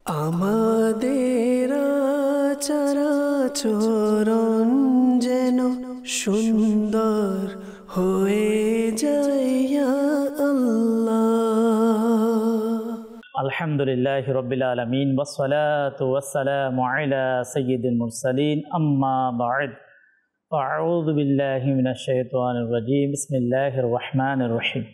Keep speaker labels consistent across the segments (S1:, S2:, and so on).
S1: আমাদের চরাচরণ যেন সুন্দর হয়ে যায় ইয়া আল্লাহ।
S2: আলহামদুলিল্লাহি রাব্বিল আলামিন ওয়াসসালাতু ওয়াসসালামু আলা সাইয়্যিদিল মুরসালিন আম্মা বা'দ ফাআউযু বিল্লাহি মিনাশ শাইতানির রাজীম বিসমিল্লাহির রহমানির রহিম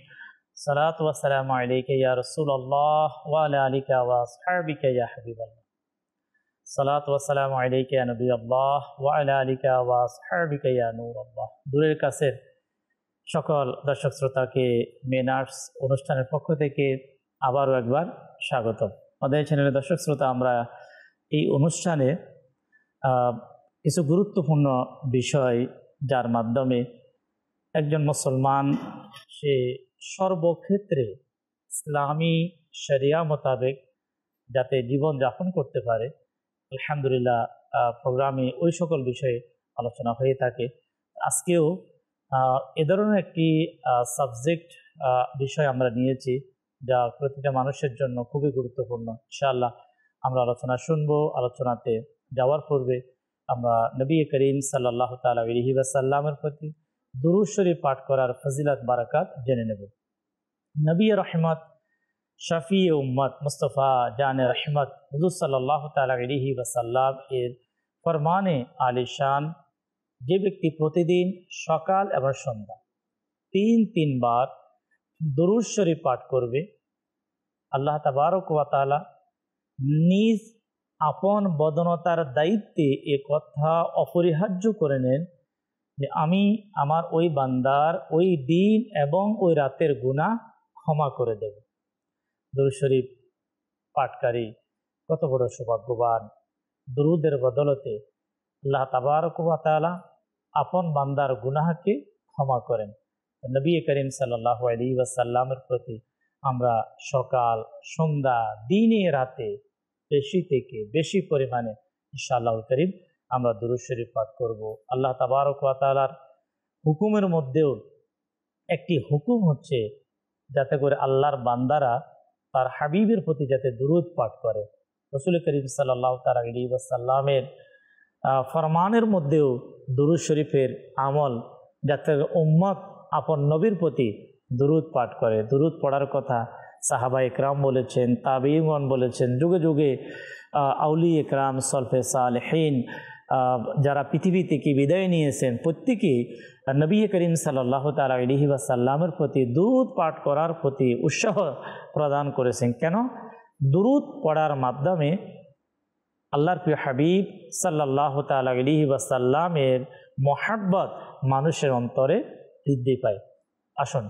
S2: সালাতু ওয়াসসালামু আলাইকা ইয়া রাসূলুল্লাহ ওয়া আলা আলিকা ওয়া আসহাবিকা ইয়া হাবিবাল্লাহ সালাতু ওয়াসসালামু আলাইকা ইয়া নবিয়াল্লাহ ওয়া আলা আলিকা ওয়া আসহাবিকা ইয়া নূরাল্লাহ। দূরের কাছের সকল দর্শক শ্রোতাকে মেনার্স অনুষ্ঠানের পক্ষ থেকে আবারও একবার স্বাগতম। আমাদের চ্যানেলের দর্শক শ্রোতা, আমরা এই অনুষ্ঠানে কিছু গুরুত্বপূর্ণ বিষয়, যার মাধ্যমে একজন মুসলমান সে সর্বক্ষেত্রে ইসলামী শরিয়া মোতাবেক যাতে জীবন যাপন করতে পারে, আলহামদুলিল্লাহ প্রোগ্রামে ওই সকল বিষয়ে আলোচনা হয়ে থাকে। আজকেও এ ধরনের একটি সাবজেক্ট বিষয় আমরা নিয়েছি, যা প্রতিটা মানুষের জন্য খুবই গুরুত্বপূর্ণ। ইনশাআল্লাহ আমরা আলোচনা শুনবো। আলোচনাতে যাওয়ার পূর্বে আমরা নবী করিম সাল্লাল্লাহু তাআলা আলাইহি ওয়াসাল্লামের প্রতি দুরূদ শরীফ পাঠ করার ফজিলত বারাকাত জেনে নেব। নবী রহমত, শফি উম্মত, মুস্তফা জানে রহমত হুজুর সাল্লাল্লাহু তাআলা আলাইহি ওয়াসাল্লাম এর ফরমানে আলিশান, যে ব্যক্তি প্রতিদিন সকাল এবং সন্ধ্যা তিন বার দুরূদ শরীফ পাঠ করবে, আল্লাহ তাবারক ওয়া তাআলা নিজ আপন বদনতার দায়িত্বে এ কথা অপরিহার্য করে নেন যে আমি আমার ওই বান্দার ওই দিন এবং ওই রাতের গুনাহ ক্ষমা করে দেব। দুরূদ শরীফ পাঠকারী কত বড় সৌভাগ্যবান! দুরূদের বদলতে আল্লাহ তাবারক ওয়া তাআলা আপন বান্দার গুনাহকে ক্ষমা করেন। নবী করিম সাল্লাল্লাহু আলাইহি ওয়াসাল্লামের প্রতি আমরা সকাল সন্ধ্যা দিনে রাতে বেশি থেকে বেশি পরিমাণে ইনশাআল্লাহ করিম আমরা দুরূদ শরীফ পাঠ করব। আল্লাহ তাবারক ওয়া তাআলার হুকুমের মধ্যেও একটি হুকুম হচ্ছে যাতে করে আল্লাহর বান্দারা তার হাবিবের প্রতি যাতে দুরূদ পাঠ করে। রাসূল করিম সাল্লাল্লাহু তাআলা আলাইহি ওয়াসাল্লামের ফরমানের মধ্যেও দুরূদ শরীফের আমল, যাতে উম্মত আপন নবীর প্রতি দুরূদ পাঠ করে। দুরূদ পড়ার কথা সাহাবা ইকরাম বলেছেন, তাবিঈগণ বলেছেন, যুগে যুগে আউলিয়া ইকরাম, সলফে সালেহিন যারা পৃথিবী থেকে বিদায় নিয়েছেন, প্রত্যেকেই নবী করিম সাল্লাল্লাহু তাআলা আলাইহি ওয়াসাল্লামের প্রতি দুরূদ পাঠ করার প্রতি উৎসাহ প্রদান করেছেন। কেন? দুরূদ পড়ার মাধ্যমে আল্লাহর প্রিয় হাবিব সাল্লাল্লাহু তাআলা আলাইহি ওয়াসাল্লামের মহব্বত মানুষের অন্তরে বৃদ্ধি পায়। আসুন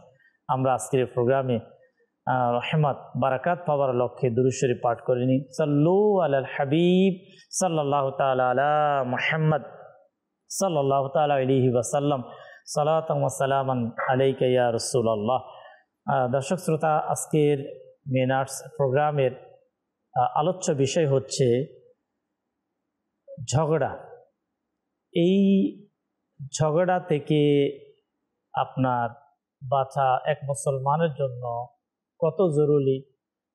S2: আমরা আজকের প্রোগ্রামে রহমত বারাকাত পাওয়ার লক্ষ্যে দুরূদ শরীফ পাঠ করে নিই। সাল্লু আলাল হাবিব সাল্লাল্লাহু তাআলা আলা মুহাম্মদ সাল্লাল্লাহু তাআলা আলাইহি ওয়াসাল্লাম সালাতান ওয়া সালামান আলাইকা ইয়া রাসূলুল্লাহ। দর্শক শ্রোতা, আজকের মেনার্স প্রোগ্রামের আলোচ্য বিষয় হচ্ছে ঝগড়া। এই ঝগড়া থেকে আপনার বাঁচা এক মুসলমানের জন্য কত জরুরি,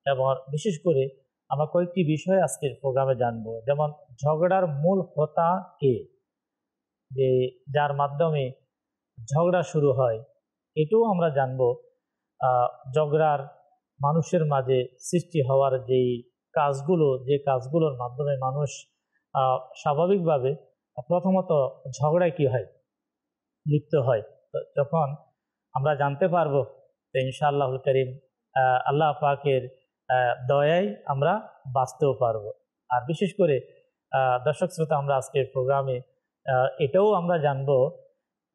S2: এবং বিশেষ করে আমরা কয়েকটি বিষয় আজকের প্রোগ্রামে জানবো। যেমন ঝগড়ার মূল হোতা কে, যে যার মাধ্যমে ঝগড়া শুরু হয়, এটাও আমরা জানবো। ঝগড়ার মানুষের মাঝে সৃষ্টি হওয়ার যে কাজগুলোর মাধ্যমে মানুষ স্বাভাবিকভাবে প্রথমত ঝগড়ায় কি হয়, লিপ্ত হয়। যখন আমরা জানতে পারবো, তো ইনশাআল্লাহুল করিম আল্লাহ পাকের দয়ায় আমরা বাঁচতেও পারবো। আর বিশেষ করে দর্শক শ্রোতা, আমরা আজকের প্রোগ্রামে এটাও আমরা জানবো,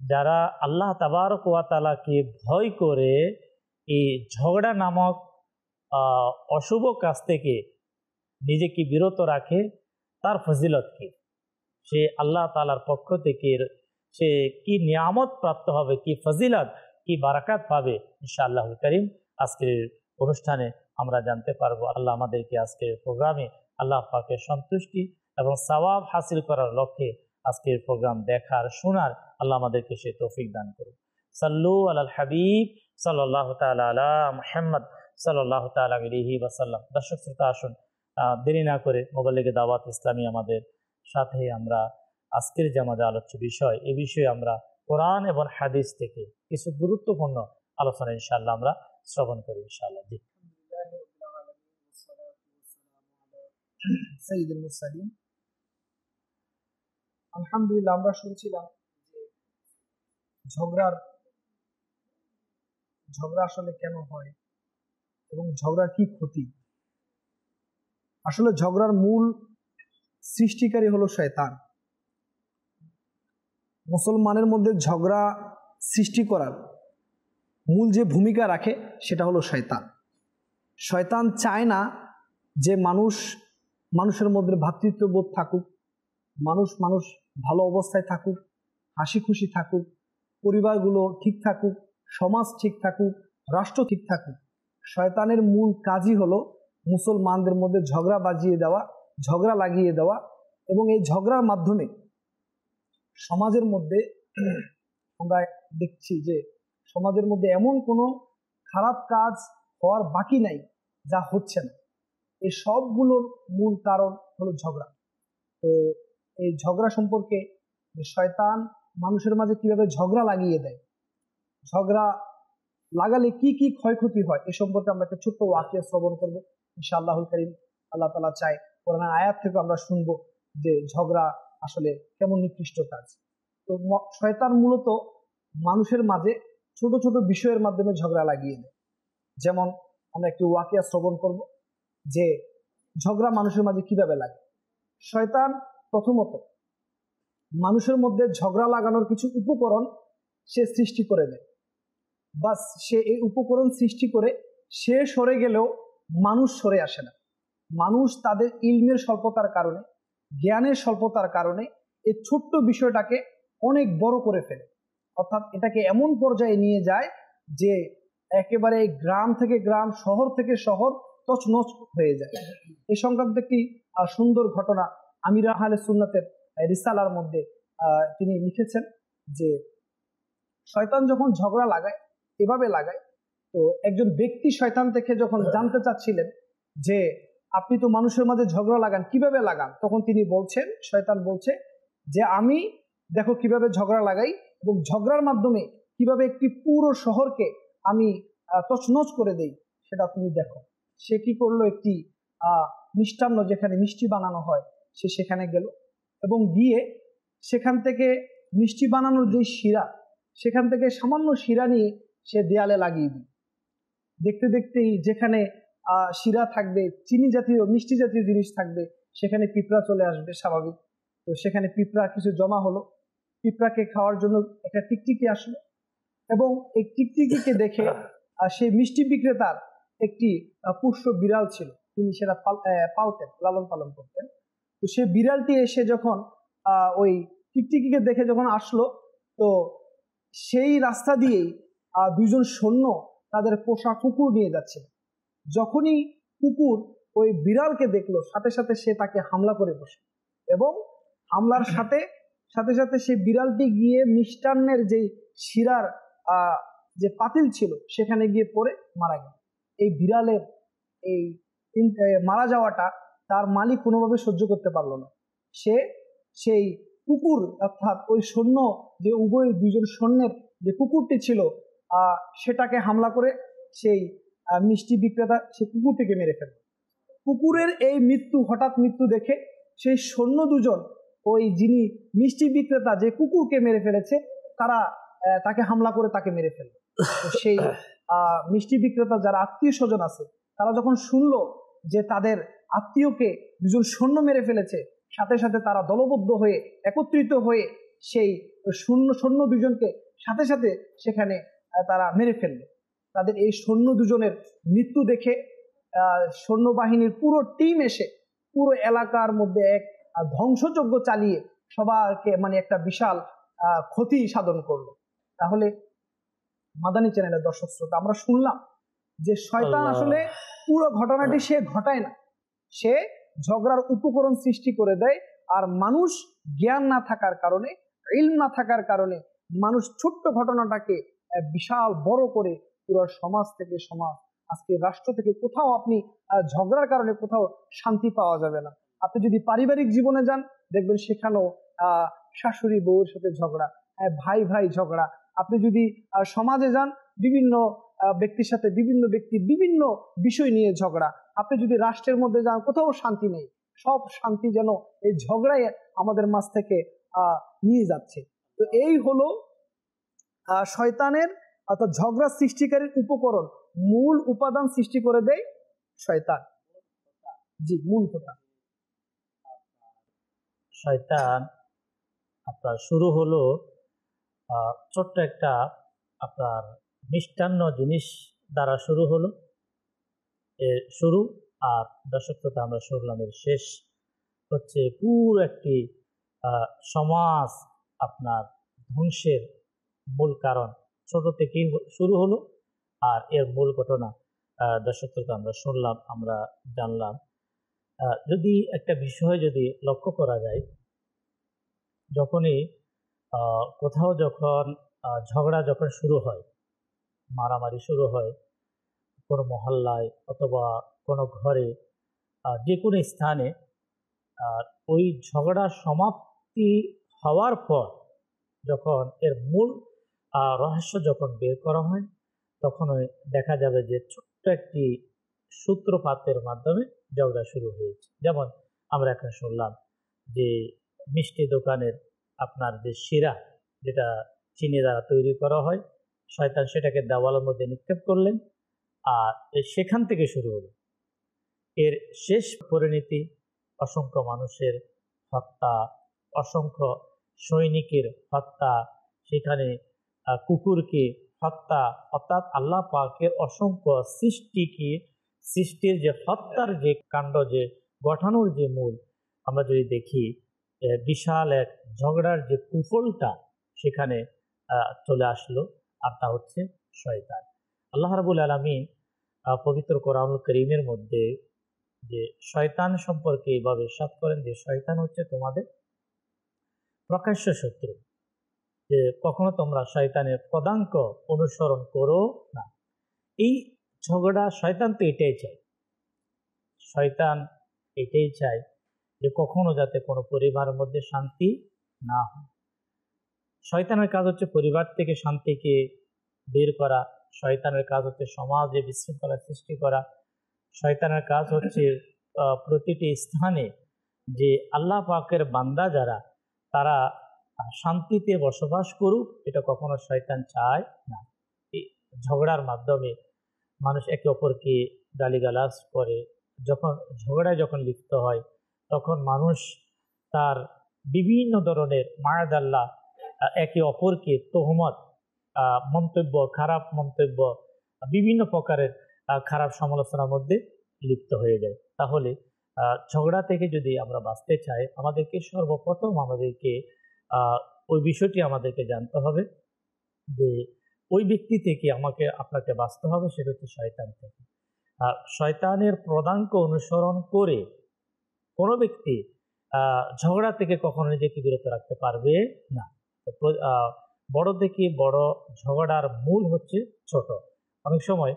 S2: যারা আল্লাহ তাবারক ওয়া তাআলাকে ভয় করে এই ঝগড়া নামক অশুভ কাজ থেকে নিজেকে বিরত রাখে, তার ফজিলত কি, সে আল্লাহ তাআলার পক্ষ থেকে সে কি নিয়ামত প্রাপ্ত হবে, কি ফজিলত, কি বারাকাত পাবে, ইনশাআল্লাহুল করিম আজকের অনুষ্ঠানে আমরা জানতে পারবো। আল্লাহ আমাদেরকে আজকের প্রোগ্রামে আল্লাহ পাকের সন্তুষ্টি এবং সওয়াব হাসিল করার লক্ষ্যে আজকের প্রোগ্রাম দেখার, শোনার আল্লাহ আমাদেরকে সে তৌফিক দান করুন। সাল্লু আলাল হাবিব সাল্লাল্লাহু তাআলা আলা মুহাম্মদ সাল্লাল্লাহু তাআলা আলাইহি ওয়াসাল্লাম। দর্শক শ্রোতা, আসুন দেরি না করে মোবাল্লিগে দাওয়াত ইসলামী আমাদের সাথে আমরা আজকের যে আমাদের আলোচ্য বিষয় এই বিষয়ে আমরা কোরআন এবং হাদিস থেকে কিছু গুরুত্বপূর্ণ আলোচনা ইনশাআল্লাহ আমরা শ্রবণ করি ইনশাআল্লাহ। জি।
S3: সাইয়্যিদুল মুরসালিন। আলহামদুলিল্লাহ, আমরা শুনছিলাম যে ঝগড়া আসলে কেন হয় এবং ঝগড়ার কি ক্ষতি। আসলে ঝগড়ার মূল সৃষ্টিকারী হলো শয়তান। মুসলমানের মধ্যে ঝগড়া সৃষ্টি করার মূল যে ভূমিকা রাখে সেটা হলো শয়তান। শয়তান চায় না যে মানুষের মধ্যে ভ্রাতৃত্ববোধ থাকুক, মানুষ ভালো অবস্থায় থাকুক, হাসি খুশি থাকুক, পরিবারগুলো ঠিক থাকুক, সমাজ ঠিক থাকুক, রাষ্ট্র ঠিক থাকুক। শয়তানের মূল কাজই হলো মুসলমানদের মধ্যে ঝগড়া লাগিয়ে দেওয়া এবং এই ঝগড়ার মাধ্যমে সমাজের মধ্যে আমরা দেখছি যে সমাজের মধ্যে এমন কোনো খারাপ কাজ হওয়ার বাকি নাই যা হচ্ছে না। এই সবগুলোর মূল কারণ হলো ঝগড়া। তো এই ঝগড়া সম্পর্কে যে শয়তান মানুষের মাঝে কিভাবে ঝগড়া লাগিয়ে দেয়, ঝগড়া লাগালে কি কি ক্ষয়ক্ষতি হয় এ সম্পর্কে আমরা একটা ছোট্ট ওয়াকিয়া শ্রবণ করবো ইনশাআল্লাহুল কারীম। আল্লাহ তাআলা চায় কোরআনের আয়াত থেকে আমরা শুনবো যে ঝগড়া আসলে কেমন নিকৃষ্ট কাজ। তো শয়তান মূলত মানুষের মাঝে ছোট ছোট বিষয়ের মাধ্যমে ঝগড়া লাগিয়ে দেয়। যেমন আমরা একটি ওয়াকিয়া শ্রবণ করব যে ঝগড়া মানুষের মাঝে কিভাবে লাগে। শয়তান প্রথমত মানুষের মধ্যে ঝগড়া লাগানোর কিছু উপকরণ সে সৃষ্টি করে দেয়। বাস সে এই উপকরণ সৃষ্টি করে সে সরে গেলেও মানুষ সরে আসে না। মানুষ তাদের ইলমের স্বল্পতার কারণে, জ্ঞানের স্বল্পতার কারণে এই ছোট্ট বিষয়টাকে অনেক বড় করে ফেলে, অর্থাৎ এটাকে এমন পর্যায়ে নিয়ে যায় যে একেবারে গ্রাম থেকে গ্রাম, শহর থেকে শহর তছনছ হয়ে যায়। এই সংক্রান্ত একটি সুন্দর ঘটনা আমির আহলে সুন্নাতের রিসালার মধ্যে তিনি লিখেছেন যে শয়তান যখন ঝগড়া লাগায় এভাবে লাগায়। তো একজন ব্যক্তি শয়তান থেকে যখন জানতে চাচ্ছিলেন যে আপনি তো মানুষের মাঝে ঝগড়া লাগান, কিভাবে লাগান, তখন তিনি বলছেন, শয়তান বলছে যে আমি দেখো কিভাবে ঝগড়া লাগাই এবং ঝগড়ার মাধ্যমে কিভাবে একটি পুরো শহরকে আমি তছনছ করে দেই সেটা তুমি দেখো। সে কি করলো, একটি মিষ্টান্ন যেখানে মিষ্টি বানানো হয় সে সেখানে গেল এবং গিয়ে সেখান থেকে মিষ্টি বানানোর যে শিরা, সেখান থেকে সামান্য শিরা নিয়ে সে দেয়ালে লাগিয়ে দিল। দেখতে দেখতেই যেখানে শিরা থাকবে, চিনি জাতীয় মিষ্টি জাতীয় জিনিস থাকবে, সেখানে পিঁপড়া চলে আসবে স্বাভাবিক। তো সেখানে পিঁপড়া কিছু জমা হলো, পিঁপড়াকে খাওয়ার জন্য একটা টিকটিকি আসলো এবং এই টিকটিকিকে দেখে সেই মিষ্টি বিক্রেতার একটি পোষ্য বিড়াল ছিল, তিনি সেটা পালতেন, লালন পালন করতেন। তো সে বিড়ালটি এসে যখন ওই টিকটিকিকে দেখে যখন আসলো, তো সেই রাস্তা দিয়েই দুইজন সৈন্য তাদের পোষা কুকুর নিয়ে যাচ্ছিল। যখনই কুকুর ওই বিড়ালকে দেখলো, সাথে সাথে সে তাকে হামলা করে বসে এবং হামলার সাথে সাথে সাথে সেই বিড়ালটি গিয়ে মিষ্টান্নের যে শিরার যে পাতিল ছিল সেখানে গিয়ে পড়ে মারা গেল। এই বিড়ালের এই মারা যাওয়াটা তার মালিক কোনোভাবে সহ্য করতে পারলো না। সে সেই কুকুর, অর্থাৎ ওই সৈন্য যে দুইজন সৈন্যের যে কুকুরটি ছিল সেটাকে হামলা করে সেই মিষ্টি বিক্রেতা সেই কুকুরটিকে মেরে ফেলল। কুকুরের এই হঠাৎ মৃত্যু দেখে সেই সৈন্য দুজন ওই যিনি মিষ্টি বিক্রেতা যে কুকুরকে মেরে ফেলেছে তাকে হামলা করে তাকে মেরে ফেলল। তো সেই মিষ্টি বিক্রেতা যারা আত্মীয় স্বজন আছে তারা যখন শুনলো যে তাদের আত্মীয়কে দুজন সৈন্য মেরে ফেলেছে, সাথে সাথে তারা দলবদ্ধ হয়ে একত্রিত হয়ে সেই সৈন্য দুজনকে সাথে সাথে সেখানে তারা মেরে ফেললো। তাদের এই সৈন্য দুজনের মৃত্যু দেখে সৈন্যবাহিনীর পুরো টিম এসে পুরো এলাকার মধ্যে এক ধ্বংসযজ্ঞ চালিয়ে সবাইকে একটা বিশাল ক্ষতি সাধন করলো। তাহলে মাদানী চ্যানেলের দর্শক শ্রোতা, আমরা শুনলাম যে শয়তান আসলে পুরো ঘটনাটি সে ঘটায় না, সে ঝগড়ার উপকরণ সৃষ্টি করে দেয়। আর মানুষ জ্ঞান না থাকার কারণে, ইলম না থাকার কারণে মানুষ ছোট্ট ঘটনাটাকে বিশাল বড় করে পুরো সমাজ থেকে সমাজ আজকে রাষ্ট্র থেকে কোথাও আপনি ঝগড়ার কারণে কোথাও শান্তি পাওয়া যাবে না। আপনি যদি পারিবারিক জীবনে যান, দেখবেন সেখানেও শাশুড়ি বউয়ের সাথে ঝগড়া, ভাই ভাই ঝগড়া। আপনি যদি সমাজে যান, বিভিন্ন ব্যক্তির সাথে বিভিন্ন ব্যক্তি বিভিন্ন বিষয় নিয়ে ঝগড়া। আপনি যদি রাষ্ট্রের মধ্যে যান, কোথাও শান্তি নেই, সব শান্তি যেন এই ঝগড়াই আমাদের মাঝ থেকে নিয়ে যাচ্ছে। তো এই হলো শয়তানের অর্থাৎ ঝগড়া সৃষ্টিকারীর উপকরণ, মূল উপাদান সৃষ্টি করে দেয় শয়তান। জি, মূল কথা।
S2: শয়তান আপনার শুরু হলো ছোট্ট একটা আপনার মিষ্টান্ন জিনিস দ্বারা শুরু হলো, এর শুরু। আর দর্শক শ্রোতা, আমরা শুনলাম এর শেষ হচ্ছে পুরো একটি সমাজ আপনার ধ্বংসের মূল কারণ ছোট থেকেই শুরু হলো। আর এর মূল ঘটনা দর্শক শ্রোতা আমরা শুনলাম, আমরা জানলাম। যদি একটা বিষয় যদি লক্ষ্য করা যায়, যখনই কোথাও যখন ঝগড়া যখন শুরু হয়, মারামারি শুরু হয় কোনো মহল্লায় অথবা কোনো ঘরে, যে কোনো স্থানে, ওই ঝগড়া সমাপ্তি হওয়ার পর যখন এর মূল রহস্য যখন বের করা হয়, তখন দেখা যাবে যে ছোট্ট একটি সূত্রপাতের মাধ্যমে ঝগড়া শুরু হয়েছে। যেমন আমরা এখন শুনলাম যে মিষ্টি দোকানের আপনার যে শিরা, যেটা চিনি দ্বারা তৈরি করা হয়, শয়তান সেটাকে দেওয়ালের মধ্যে নিক্ষেপ করলেন, আর সেখান থেকে শুরু হলো। এর শেষ পরিণতি অসংখ্য মানুষের হত্যা, অসংখ্য সৈনিকের হত্যা, সেখানে কুকুরকে হত্যা, অর্থাৎ আল্লাহ পাকের অসংখ্য সৃষ্টির যে হত্যার যে কাণ্ড, যে গঠনের যে মূল, আমরা যদি দেখি বিশাল এক ঝগড়ার যে কুফলটা সেখানে চলে আসলো, আর তা হচ্ছে শয়তান। আল্লাহ রাব্বুল আলামিন পবিত্র কোরআনুল কারীমের মধ্যে যে শয়তান সম্পর্কে এইভাবে ইরশাদ করেন যে শয়তান হচ্ছে তোমাদের প্রকাশ্য শত্রু, যে কখনো তোমরা শয়তানের পদাঙ্ক অনুসরণ করো না। এই ঝগড়া শয়তান তো এটাই চায়, শয়তান এটাই চায় যে কখনো যাতে কোনো পরিবারের মধ্যে শান্তি না হয়। শয়তানের কাজ হচ্ছে পরিবার থেকে শান্তিকে বের করা, শয়তানের কাজ হচ্ছে সমাজে বিশৃঙ্খলা সৃষ্টি করা, শয়তানের কাজ হচ্ছে প্রতিটি স্থানে যে আল্লাহ পাকের বান্দা যারা, তারা শান্তিতে বসবাস করুক, এটা কখনো শয়তান চায় না। এই ঝগড়ার মাধ্যমে মানুষ একে অপরকে গালিগালাজ করে, যখন ঝগড়ায় যখন লিপ্ত হয়, তখন মানুষ তার বিভিন্ন ধরনের মায়াদাল্লাহ একে অপরকে তোহমত, মন্তব্য, খারাপ মন্তব্য, বিভিন্ন প্রকারের খারাপ সমালোচনার মধ্যে লিপ্ত হয়ে যায়। তাহলে ঝগড়া থেকে যদি আমরা বাঁচতে চাই, আমাদেরকে সর্বপ্রথম আমাদেরকে ওই বিষয়টি আমাদেরকে জানতে হবে যে ওই ব্যক্তি থেকে আপনাকে বাঁচতে হবে, সেটা হচ্ছে শয়তান থেকে। শয়তানের পদাঙ্ক অনুসরণ করে কোনো ব্যক্তি ঝগড়া থেকে কখনো নিজেকে বিরত রাখতে পারবে না। বড় থেকে বড় ঝগড়ার মূল হচ্ছে ছোট। অনেক সময়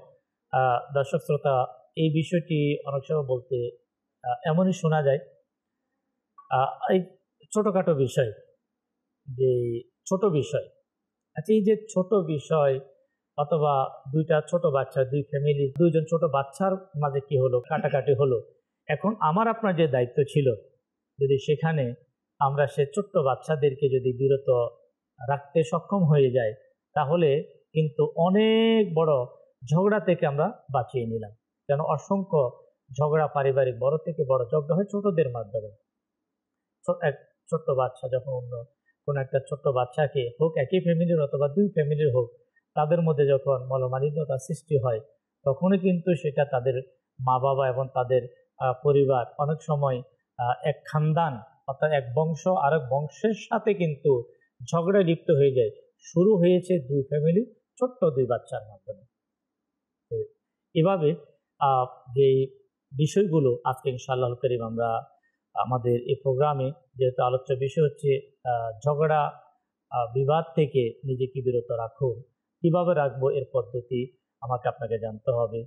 S2: দর্শক শ্রোতা, এই বিষয়টি অনেক সময় বলতে এমনই শোনা যায়, এই ছোটখাটো বিষয়, যে ছোট বিষয়, আচ্ছা এই যে ছোট বিষয়, অথবা দুইটা ছোট বাচ্চা, দুই ফ্যামিলি, দুইজন ছোট বাচ্চার মাঝে কি হলো, কাটাকাটি হলো, এখন আমার আপনার যে দায়িত্ব ছিল, যদি সেখানে আমরা সে ছোট্ট বাচ্চাদেরকে যদি বিরত রাখতে সক্ষম হয়ে যায়, তাহলে কিন্তু অনেক বড় ঝগড়া থেকে আমরা বাঁচিয়ে নিলাম। কেন অসংখ্য ঝগড়া, পারিবারিক বড় থেকে বড় ঝগড়া হয় ছোটদের মাধ্যমে। এক ছোট্ট বাচ্চা যখন অন্য কোনো একটা ছোট্ট বাচ্চাকে, হোক একই ফ্যামিলির অথবা দুই ফ্যামিলির হোক, তাদের মধ্যে যখন মনোমালিন্যতা সৃষ্টি হয়, তখনই কিন্তু সেটা তাদের মা বাবা এবং তাদের পরিবার, অনেক সময় এক খানদান অর্থাৎ এক বংশ আরেক বংশের সাথে কিন্তু ঝগড়ায় লিপ্ত হয়ে যায়। শুরু হয়েছে দুই ফ্যামিলি, ছোট্ট দুই বাচ্চার মাধ্যমে। এভাবে যে বিষয়গুলো আজকে ইনশাআল্লাহ করিম আমরা আমাদের এই প্রোগ্রামে, যেহেতু আলোচ্য বিষয় হচ্ছে ঝগড়া বিবাদ থেকে নিজেকে বিরত রাখুন, কিভাবে রাখবো এর পদ্ধতি আমাকে আপনাকে জানতে হবে।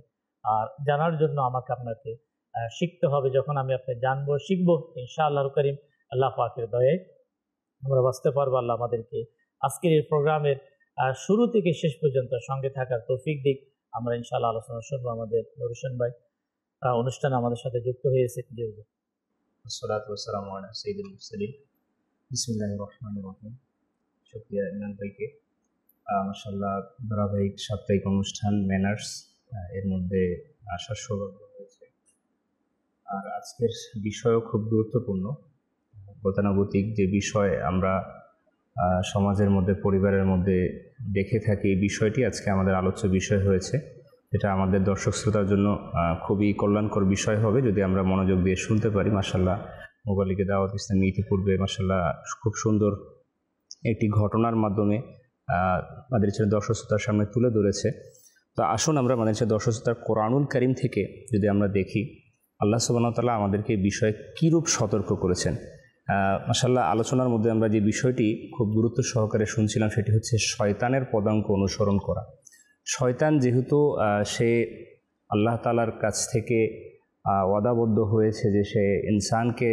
S2: আর জানার জন্য আমাকে আপনাকে শিখতে হবে। যখন আমি আপনি জানবো শিখবো ইনশাআল্লাহু কারীম আল্লাহ পাকের দয়ায় আমরা বাঁচতে পারবো। আল্লাহ আমাদেরকে আজকের এই প্রোগ্রামের শুরু থেকে শেষ পর্যন্ত সঙ্গে থাকার তৌফিক দিক। আমরা ইনশাআল্লাহ আলোচনা শুনবো। আমাদের নুর হোসেন ভাই অনুষ্ঠানে আমাদের সাথে যুক্ত হয়েছে।
S4: আসসালাতু ওয়াসসালামু আলা সাইয়্যিদিল মুরসালিন। বিসমিল্লাহির রহমানির রহিম। শুকরিয়া ইমরান ভাইকে। মাশাআল্লাহ ধারাবাহিক সাপ্তাহিক অনুষ্ঠান ম্যানার্স এর মধ্যে আসার সৌভাগ্য হয়েছে। আর আজকের বিষয়ও খুব গুরুত্বপূর্ণ। গতানুগতিক যে বিষয় আমরা সমাজের মধ্যে পরিবারের মধ্যে দেখে থাকি, এই বিষয়টি আজকে আমাদের আলোচ্য বিষয় হয়েছে। এটা আমাদের দর্শক শ্রোতার জন্য খুবই কল্যাণকর বিষয় হবে যদি আমরা মনোযোগ দিয়ে শুনতে পারি। মাশাআল্লাহ মোবালিকে দাওয়াত ইসলামী ইতিপূর্বে মাশাআল্লাহ খুব সুন্দর একটি ঘটনার মাধ্যমে মাদ্রাসার দর্শক শ্রোতার সামনে তুলে ধরেছে। তো আসুন আমরা মাদ্রাসার দর্শক শ্রোতার কোরআনুল কারীম থেকে যদি আমরা দেখি আল্লাহ সুবহানাহু ওয়া তাআলা আমাদেরকে এই বিষয়ে কীরূপ সতর্ক করেছেন। মাশাআল্লাহ আলোচনার মধ্যে আমরা যে বিষয়টি খুব গুরুত্ব সহকারে শুনছিলাম সেটি হচ্ছে শয়তানের পদাঙ্ক অনুসরণ করা। শয়তান যেহেতু সে আল্লাহ তাআলার কাছ থেকে ওয়াদাবদ্ধ হয়েছে যে সে ইনসানকে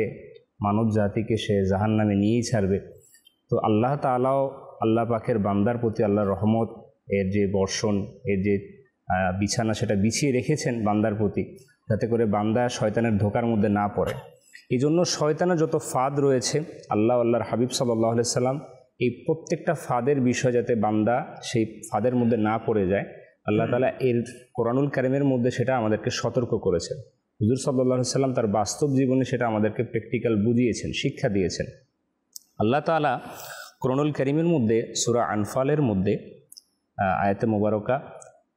S4: মানব জাতিকে সে জাহান্নামে নিয়েই ছাড়বে, তো আল্লাহ তাআলাও আল্লাহ পাকের বান্দার প্রতি আল্লাহর রহমত এর যে বর্ষণ এর যে বিছানা সেটা বিছিয়ে রেখেছেন বান্দার প্রতি, যাতে করে বান্দা শয়তানের ধোকার মধ্যে না পড়ে। এই জন্য শয়তানের যত ফাঁদ রয়েছে আল্লাহর হাবিব সাল্লাল্লাহু আলাইহি সাল্লাম এই প্রত্যেকটা ফাঁদের বিষয় যাতে বান্দা সেই ফাঁদের মধ্যে না পড়ে যায়, আল্লাহ তাআলা এর কোরআনুল কারীমের মধ্যে সেটা আমাদেরকে সতর্ক করেছেন। হুজুর সাল্লাল্লাহু আলাইহি সাল্লাম তার বাস্তব জীবনে সেটা আমাদেরকে প্র্যাকটিক্যাল বুঝিয়েছেন, শিক্ষা দিয়েছেন। আল্লাহ তাআলা কোরআনুল কারীমের মধ্যে সূরা আনফালের মধ্যে আয়াতে মুবারকা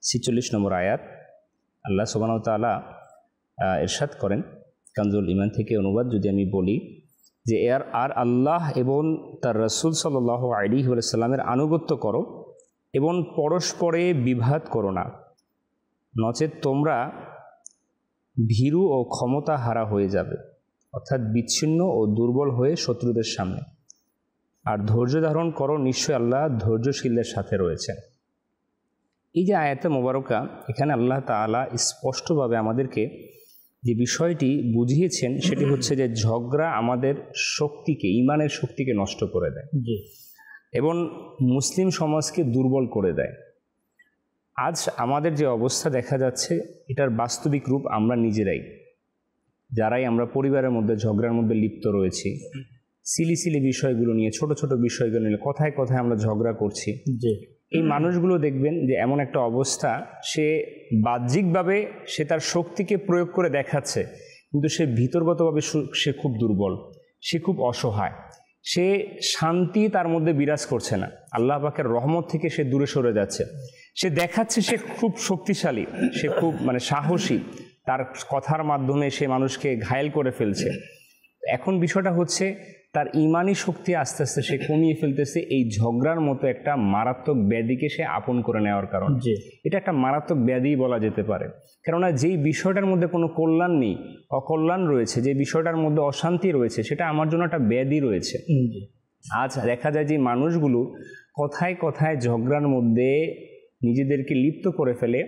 S4: ৪৬ নম্বর আয়াত আল্লাহ সুবহানাহু ওয়া তাআলা ইরশাদ করেন, কানজুল ঈমান থেকে অনুবাদ যদি আমি বলি যে আর আল্লাহ এবং তার রাসূল সাল্লাল্লাহু আলাইহি ওয়াসাল্লামের আনুগত্য করো এবং পরস্পরে বিবাদ করো না, নচেত তোমরা ভীরু ও ক্ষমতা হারা হয়ে যাবে, অর্থাৎ বিচ্ছিন্ন ও দুর্বল হয়ে শত্রুদের সামনে। আর ধৈর্য ধারণ করো, নিশ্চয় আল্লাহ ধৈর্যশীলদের সাথে রয়েছেন। এই যে আয়াতে মোবারকা, এখানে আল্লাহ তাআলা স্পষ্টভাবে আমাদেরকে যে বিষয়টি বুঝিয়েছেন সেটি হচ্ছে যে ঝগড়া আমাদের শক্তিকে, ইমানের শক্তিকে নষ্ট করে দেয় এবং মুসলিম সমাজকে দুর্বল করে দেয়। আজ আমাদের যে অবস্থা দেখা যাচ্ছে এটার বাস্তবিক রূপ আমরা নিজেরাই, যারাই আমরা পরিবারের মধ্যে ঝগড়ার মধ্যে লিপ্ত রয়েছি, সিলি বিষয়গুলো নিয়ে, ছোট ছোট বিষয়গুলো নিয়ে কথায় কথায় আমরা ঝগড়া করছি। এই মানুষগুলো দেখবেন যে এমন একটা অবস্থা, সে বাহ্যিকভাবে সে তার শক্তিকে প্রয়োগ করে দেখাচ্ছে, কিন্তু সে ভিতরগতভাবে সে খুব দুর্বল, সে খুব অসহায়, সে শান্তি তার মধ্যে বিরাজ করছে না, আল্লাহ পাকের রহমত থেকে সে দূরে সরে যাচ্ছে। সে দেখাচ্ছে সে খুব শক্তিশালী, সে খুব সাহসী, তার কথার মাধ্যমে সে মানুষকে ঘায়েল করে ফেলছে। এখন বিষয়টা হচ্ছে তার ইমানি শক্তি আস্তে আস্তে সে কমিয়ে ফেলতেছে এই ঝগড়ার মতো একটা মারাত্মক ব্যাধিকে সে আপন করে নেওয়ার কারণে। এটা একটা মারাত্মক ব্যাধি বলা যেতে পারে, কেননা যেই বিষয়টার মধ্যে কোনো কল্যাণ নেই, অকল্যাণ রয়েছে, যে বিষয়টার মধ্যে অশান্তি রয়েছে, সেটা আমার জন্য একটা ব্যাধি রয়েছে। আজ দেখা যায় যে মানুষগুলো কথায় কথায় ঝগড়ার মধ্যে নিজেদেরকে লিপ্ত করে ফেলে,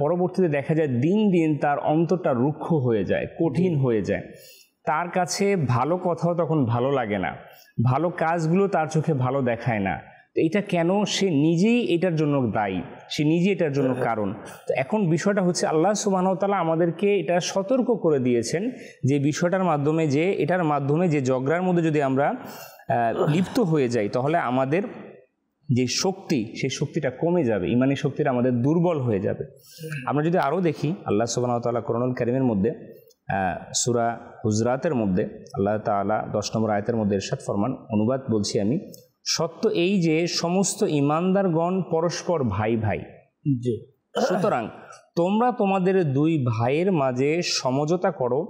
S4: পরবর্তীতে দেখা যায় দিন দিন তার অন্তরটা রুক্ষ হয়ে যায়, কঠিন হয়ে যায়। তার কাছে ভালো কথাও তখন ভালো লাগে না, ভালো কাজগুলো তার চোখে ভালো দেখায় না। তো এটা কেন? সে নিজেই এটার জন্য দায়ী, সে নিজেই এটার জন্য কারণ। তো এখন বিষয়টা হচ্ছে আল্লাহ সুবহানাহু ওয়া তাআলা আমাদেরকে এটা সতর্ক করে দিয়েছেন যে বিষয়টার মাধ্যমে, যে এটার মাধ্যমে যে ঝগড়ার মধ্যে যদি আমরা লিপ্ত হয়ে যাই তাহলে আমাদের যে শক্তি, সেই শক্তিটা কমে যাবে, ইমানি শক্তিটা আমাদের দুর্বল হয়ে যাবে। আমরা যদি আরও দেখি আল্লাহ সুবহানাহু ওয়া তাআলা কোরআনুল কারীমের মধ্যে সূরা হুজরাতের মধ্যে আল্লাহ তাআলা 10 নম্বর আয়াতের মধ্যে ইরশাদ ফরমান, অনুবাদ বলছি আমি, সত্য এই যে সমস্ত ঈমানদারগণ পরস্পর ভাই ভাই, সুতরাং তোমরা তোমাদের দুই ভাইয়ের মাঝে সমঝোতা করো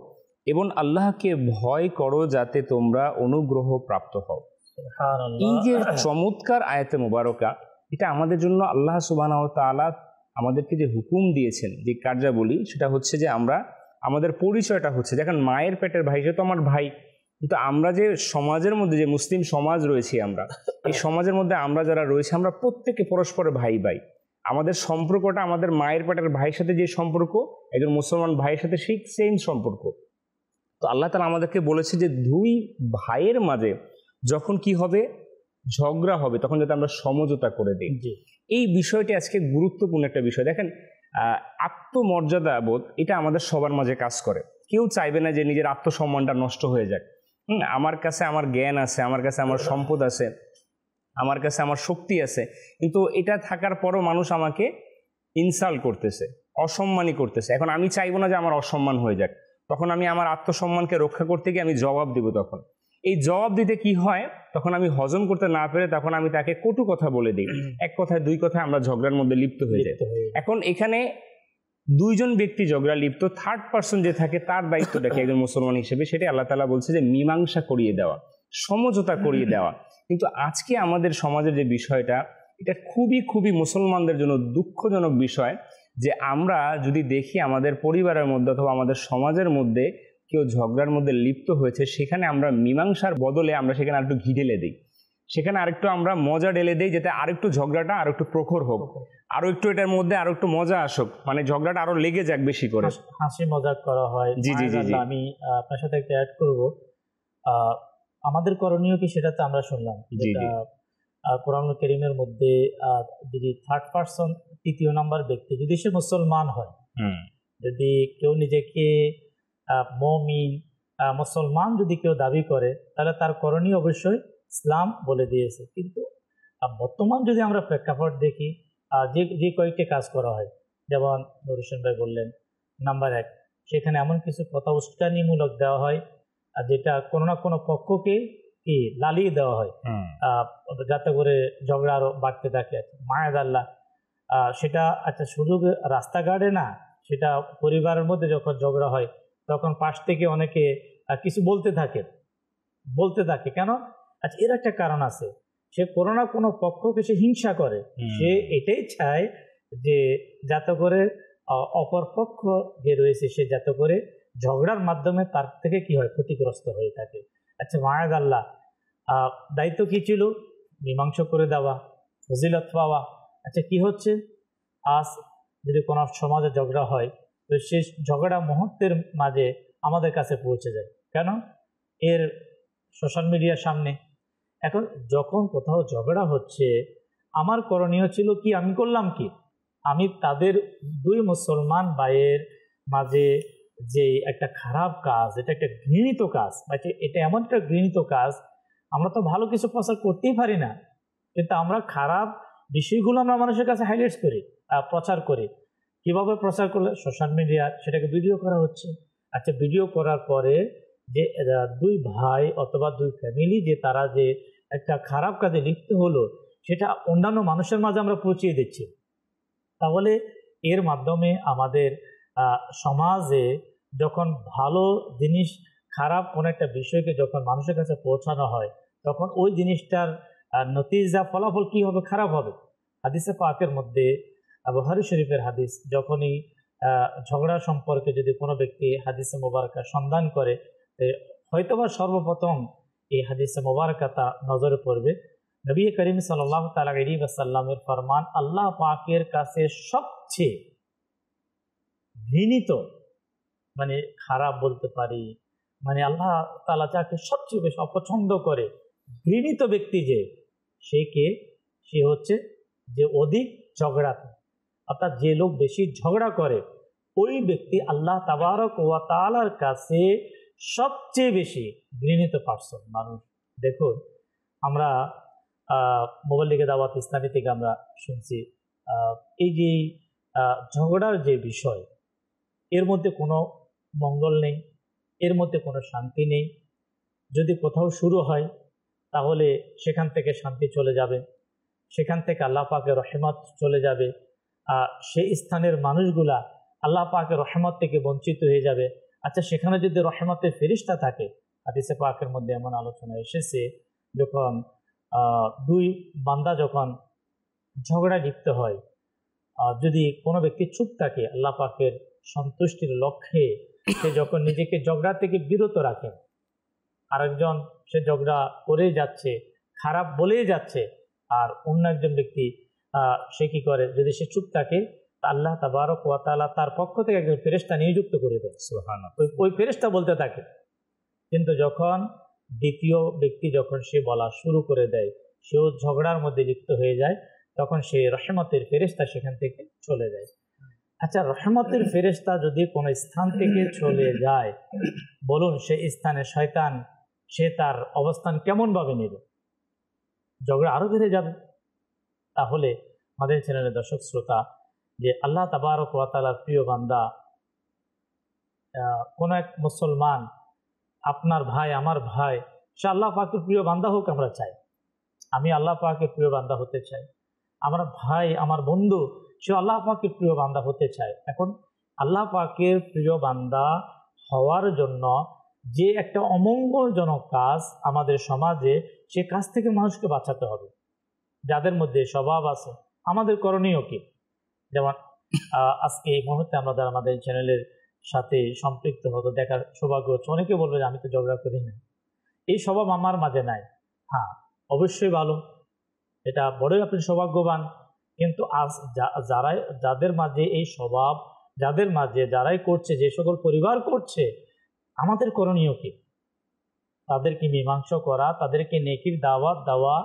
S4: এবং আল্লাহকে ভয় করো যাতে তোমরা অনুগ্রহ প্রাপ্ত হও। এই যে চমৎকার আয়াতে মুবারকা, এটা আমাদের জন্য আল্লাহ সুবহানাহু ওয়া তাআলা আমাদেরকে যে হুকুম দিয়েছেন, যে কার্যাবলী, সেটা হচ্ছে যে আমরা, আমাদের পরিচয়টা হচ্ছে, দেখেন মায়ের পেটের ভাই সে তো আমার ভাই, কিন্তু আমরা যে সমাজের মধ্যে, যে মুসলিম সমাজ রয়েছি আমরা, এই সমাজের মধ্যে আমরা যারা রয়েছি আমরা প্রত্যেকে পরস্পরের ভাই ভাই। আমাদের সম্পর্কটা আমাদের মায়ের পেটের ভাইয়ের সাথে যে সম্পর্ক, একজন মুসলমান ভাইয়ের সাথে সেই সেম সম্পর্ক। তো আল্লাহ তাআলা আমাদেরকে বলেছে যে দুই ভাইয়ের মাঝে যখন কি হবে, ঝগড়া হবে, তখন যাতে আমরা সমঝোতা করে দিই। এই বিষয়টি আজকে গুরুত্বপূর্ণ একটা বিষয়। দেখেন, আত্মমর্যাদা বোধ এটা আমাদের সবার মাঝে কাজ করে। কেউ চাইবে না যে নিজের আত্মসম্মানটা নষ্ট হয়ে যাক। আমার কাছে আমার জ্ঞান আছে, আমার কাছে আমার সম্পদ আছে, আমার কাছে আমার শক্তি আছে, কিন্তু এটা থাকার পরও মানুষ আমাকে ইনসাল্ট করতেছে, অসম্মানই করতেছে। এখন আমি চাইবো না যে আমার অসম্মান হয়ে যাক, তখন আমি আমার আত্মসম্মানকে রক্ষা করতে গিয়ে আমি জবাব দিব। তখন এই জবাব দিতে কি হয়, তখন আমি হজম করতে না পেরে তখন আমি তাকে কটু কথা বলে দিই, এক কথায় দুই কথায় আমরা ঝগড়ার মধ্যে লিপ্ত হয়ে যাই। এখন এখানে দুইজন ব্যক্তি ঝগড়া লিপ্ত, থার্ড পার্সন যে থাকে তার দায়িত্বটা কি একজন মুসলমান হিসেবে, সেটা আল্লাহ তাআলা বলছে যে মীমাংসা করিয়ে দেওয়া, সমঝোতা করিয়ে দেওয়া। কিন্তু আজকে আমাদের সমাজের যে বিষয়টা, এটা খুবই খুবই মুসলমানদের জন্য দুঃখজনক বিষয় যে আমরা যদি দেখি আমাদের পরিবারের মধ্যে অথবা আমাদের সমাজের মধ্যে কেউ ঝগড়ার মধ্যে লিপ্ত হয়েছে, সেখানে আমরা মীমাংসার বদলে আমরা সেখানে আরেকটু ঘি ঢেলে দিই, সেখানে আরেকটু আমরা মজা ঢেলে দিই, যাতে আরেকটু ঝগড়াটা আরো একটু প্রখর হোক, আরো একটু এটার মধ্যে আরো একটু মজা আসুক, মানে ঝগড়াটা আরো লেগে যাক বেশি করে,
S2: হাসি মজাক করা হয়।
S4: জি জি জি জি।
S2: আমি আপনার সাথে একটা অ্যাড করব, আমাদের করণীয় কি সেটা তো আমরা শুনলাম, যেটা কোরআনুল কারীমের মধ্যে যদি থার্ড পার্সন, তৃতীয় নাম্বার ব্যক্তি যদি সে মুসলমান হয়, যদি কেউ নিজেকে মুমিন মুসলমান যদি কেউ দাবি করে, তাহলে তার করণীয় অবশ্যই ইসলাম বলে দিয়েছে। কিন্তু বর্তমান যদি আমরা প্রেক্ষাপট দেখি, যে কয়েকটি কাজ করা হয়, যেমন নুর হোসেন ভাই বললেন, নাম্বার 1, সেখানে এমন কিছু কথা উস্কানিমূলক দেওয়া হয় যেটা কোনো না কোনো পক্ষকে কি লালিয়ে দেওয়া হয়, যাতে করে ঝগড়া আরো বাড়তে থাকে। মায়াদাল্লাহ, সেটা আচ্ছা শুধু রাস্তাঘাটে না, সেটা পরিবারের মধ্যে যখন ঝগড়া হয় তখন পাশ থেকে অনেকে কিছু বলতে থাকে কেন? আচ্ছা, এর একটা কারণ আছে, সে কোনো না কোনো পক্ষকে সে হিংসা করে, সে এটাই চায় যে যাতে করে অপর পক্ষ যে রয়েছে সে যাতে করে ঝগড়ার মাধ্যমে তার থেকে কি হয়, ক্ষতিগ্রস্ত হয়ে থাকে। আচ্ছা মায়াদাল্লাহ, দায়িত্ব কি ছিল? মীমাংসা করে দেওয়া, ফজিলত পাওয়া। আচ্ছা কি হচ্ছে, আজ যদি কোনো সমাজে ঝগড়া হয় তো সে ঝগড়া মুহূর্তের মাঝে আমাদের কাছে পৌঁছে যায়, কেন? এর সোশ্যাল মিডিয়ার সামনে। এখন যখন কোথাও ঝগড়া হচ্ছে, আমার করণীয় ছিল কি, আমি করলাম কি, আমি তাদের দুই মুসলমান ভাইয়ের মাঝে যে একটা খারাপ কাজ, এটা একটা ঘৃণিত কাজ, এটা এমন একটা ঘৃণিত কাজ, আমরা তো ভালো কিছু প্রচার করতেই পারি না, কিন্তু আমরা খারাপ বিষয়গুলো আমরা মানুষের কাছে হাইলাইট করি, প্রচার করি। কিভাবে প্রচার করলে? সোশ্যাল মিডিয়া, সেটাকে ভিডিও করা হচ্ছে। আচ্ছা, ভিডিও করার পরে যে দুই ভাই অথবা দুই ফ্যামিলি যে তারা যে একটা খারাপ কাজে লিপ্ত হলো, সেটা অন্যান্য মানুষের মাঝে আমরা পৌঁছিয়ে দিচ্ছি। তাহলে এর মাধ্যমে আমাদের সমাজে যখন ভালো জিনিস, খারাপ কোনো একটা বিষয়কে যখন মানুষের কাছে পৌঁছানো হয়, তখন ওই জিনিসটার নতিজা, ফলাফল কি হবে? খারাপ হবে। হাদিসে পাকের মধ্যে, বুখারী শরীফের হাদিস, যখনই ঝগড়া সম্পর্কে যদি কোনো ব্যক্তি হাদিসে মোবারকা সন্ধান করে, হয়তোবা সর্বপ্রথম এই হাদিসে মোবারকা তা নজরে পড়বে। নবী করিম সাল্লাল্লাহু তাআলা আলাইহি ওয়াসাল্লামের ফরমান, আল্লাহ পাকের কাছে সবচেয়ে ঘৃণিত, মানে খারাপ বলতে পারি, মানে আল্লাহ তাআলা যাকে সবচেয়ে বেশি অপছন্দ করে, ঘৃণিত ব্যক্তি যে, সে হচ্ছে যে অধিক ঝগড়াতে, অর্থাৎ যে লোক বেশি ঝগড়া করে, ওই ব্যক্তি আল্লাহ তাবারক ওয়া তাআলার কাছে সবচেয়ে বেশি ঘৃণিত পার্সন, মানুষ। দেখুন, আমরা মোবাইল লিগে দাওয়াত ইসলামী থেকে আমরা শুনছি, এই যে ঝগড়ার যে বিষয়, এর মধ্যে কোনো মঙ্গল নেই, এর মধ্যে কোনো শান্তি নেই। যদি কোথাও শুরু হয় তাহলে সেখান থেকে শান্তি চলে যাবে, সেখান থেকে আল্লাহ পাকের রহমত চলে যাবে, সেই স্থানের মানুষগুলা আল্লাহ পাকের রহমত থেকে বঞ্চিত হয়ে যাবে। আচ্ছা, সেখানে যদি রহমতের ফেরেশতা থাকে, হাদিসে পাকের মধ্যে এমন আলোচনা এসেছে, যখন দুই বান্দা যখন ঝগড়া লিপ্ত হয়, যদি কোনো ব্যক্তি চুপ থাকে, আল্লাহ পাকের সন্তুষ্টির লক্ষ্যে সে যখন নিজেকে ঝগড়া থেকে বিরত রাখেন, আরেকজন সে ঝগড়া করেই যাচ্ছে, খারাপ বলেই যাচ্ছে, আর অন্য একজন ব্যক্তি সে কি করে, যদি সে চুপ থাকে আল্লাহ তাবারক ওয়া তাআলা তার পক্ষ থেকে একজন ফেরেশতা নিযুক্ত করে দেয়।
S4: সুবহানাল্লাহ।
S2: ওই ফেরেশতা বলতে থাকে। কিন্তু যখন দ্বিতীয় ব্যক্তি যখন সে বলা শুরু করে দেয়, সেও ঝগড়ার মধ্যে লিপ্ত হয়ে যায়, তখন সে রহমতের ফেরেশতা সেখান থেকে চলে যায়। আচ্ছা, রহমতের ফেরেশতা যদি কোনো স্থান থেকে চলে যায়, বলুন সেই স্থানে শয়তান সে তার অবস্থান কেমনভাবে নেবে? ঝগড়া আরও বেড়ে যাবে। তাহলে আমাদের চ্যানেলের দর্শক শ্রোতা, যে আল্লাহ তাবারক ওয়া তাআলার প্রিয় বান্দা কোনো এক মুসলমান, আপনার ভাই আমার ভাই, সে আল্লাহ পাকের প্রিয় বান্দা হোক আমরা চাই। আমি আল্লাহ পাকের প্রিয় বান্দা হতে চাই। আমার ভাই আমার বন্ধু সে আল্লাহ পাকের প্রিয় বান্দা হতে চায়। এখন আল্লাহ পাকের প্রিয় বান্দা হওয়ার জন্য যে একটা অমঙ্গলজনক কাজ আমাদের সমাজে, সে কাজ থেকে মানুষকে বাঁচাতে হবে। যাদের মধ্যে স্বভাব আছে, আমাদের করণীয় কি? যেমন আজকে এই মুহূর্তে আমাদের চ্যানেলের সাথে সম্পৃক্ত হতো, দেখার সৌভাগ্য হচ্ছে। অনেকে বলবে যে আমি তো ঝগড়া করি না, এই স্বভাব আমার মাঝে নাই। হ্যাঁ, অবশ্যই ভালো, এটা বড়ই আপনি সৌভাগ্যবান। কিন্তু আজ যাদের মাঝে এই স্বভাব, যাদের মাঝে যারাই করছে, যে সকল পরিবার করছে, আমাদের করণীয় কি? তাদেরকে মীমাংসা করা, তাদেরকে নেকির দাওয়াত দেওয়া,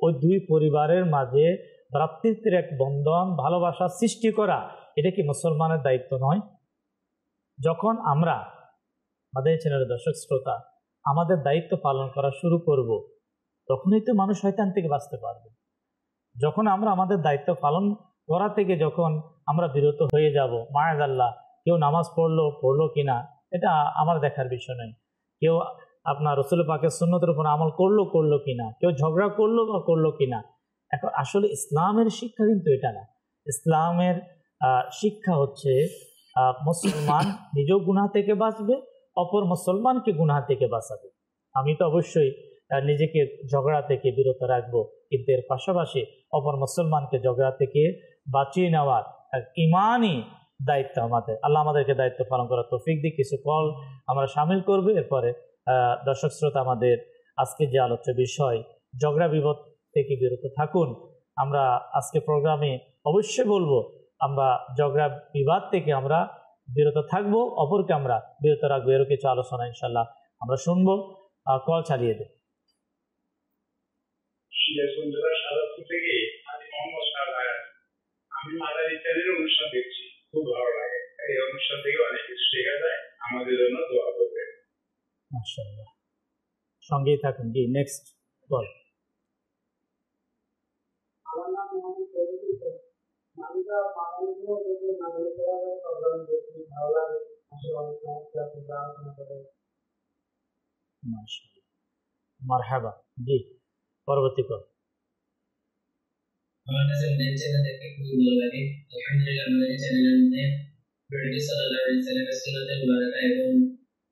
S2: ওই দুই পরিবারের মাঝে ভ্রাতৃত্বের এক বন্ধন, ভালোবাসা সৃষ্টি করা, এটা কি মুসলমানের দায়িত্ব নয়? যখন আমরা আমাদের চ্যানেলের দর্শক শ্রোতা আমাদের দায়িত্ব পালন করা শুরু করব, তখনই তো মানুষ শয়তান থেকে বাঁচতে পারবে। যখন আমরা আমাদের দায়িত্ব পালন করা থেকে যখন আমরা বিরত হয়ে যাব, মায়াজাল্লাহ, কেউ নামাজ পড়লো কিনা এটা আমার দেখার বিষয় নয়, কেউ আপনার রসুল পাকের সুন্নতের উপর আমল করলো কিনা, কেউ ঝগড়া করলো কিনা। এখন আসলে ইসলামের শিক্ষা কিন্তু এটা না। ইসলামের শিক্ষা হচ্ছে মুসলমান নিজেও গুনাহ থেকে বাঁচবে, অপর মুসলমানকে গুনাহ থেকে বাঁচাবে। আমি তো অবশ্যই নিজেকে ঝগড়া থেকে বিরত রাখবো, কিন্তু এর পাশাপাশি অপর মুসলমানকে ঝগড়া থেকে বাঁচিয়ে নেওয়ার ইমানই দায়িত্ব আমাদের। আল্লাহ আমাদেরকে দায়িত্ব পালন করার তৌফিক দিয়ে কিছু কল আমরা সামিল করবো। এরপরে দর্শক শ্রোতা, আমাদের আজকে যে আলোচ্য বিষয়, ঝগড়া বিবাদ থেকে বিরত থাকুন। আমরা আজকে প্রোগ্রামে অবশ্যই বলবো, আমরা ঝগড়া বিবাদ থেকে আমরা বিরত থাকবো, অপরকে আমরা বিরত রাখবো। এরও কিছু আলোচনা ইনশাল্লাহ আমরা শুনবো। কল চালিয়ে দেব।
S5: আমি মাদারি চ্যানেলের অনুষ্ঠান দেখছি, খুব ভালো লাগে। এই অনুষ্ঠান থেকে অনেক কিছু শেখা যায়। আমাদের জন্য দোয়া করবেন।
S2: মাশাআল্লাহ, সঙ্গেই থাকুন। জি, নেক্সট কল।
S6: আমার নাম মোহাম্মদ শহীদুল ইসলাম। আমি তো বাঙালিগুলো দেখে বাঙালি পড়ার প্রোগ্রাম দেখি, ভালো লাগে। আসলে অনেক সমস্যা আলোচনা করে।
S2: মাশাআল্লাহ, মারহাবা। জি, পরবর্তী কল।
S7: আমার কাছে আমাদের চ্যানেল দেখতে খুবই ভালো লাগে। আলহামদুলিল্লাহ, আমাদের চ্যানেলের মধ্যে নবী সাল্লাল্লাহু আলাইহি ওয়াসাল্লামের সুন্নাতে মুবারাকা এবং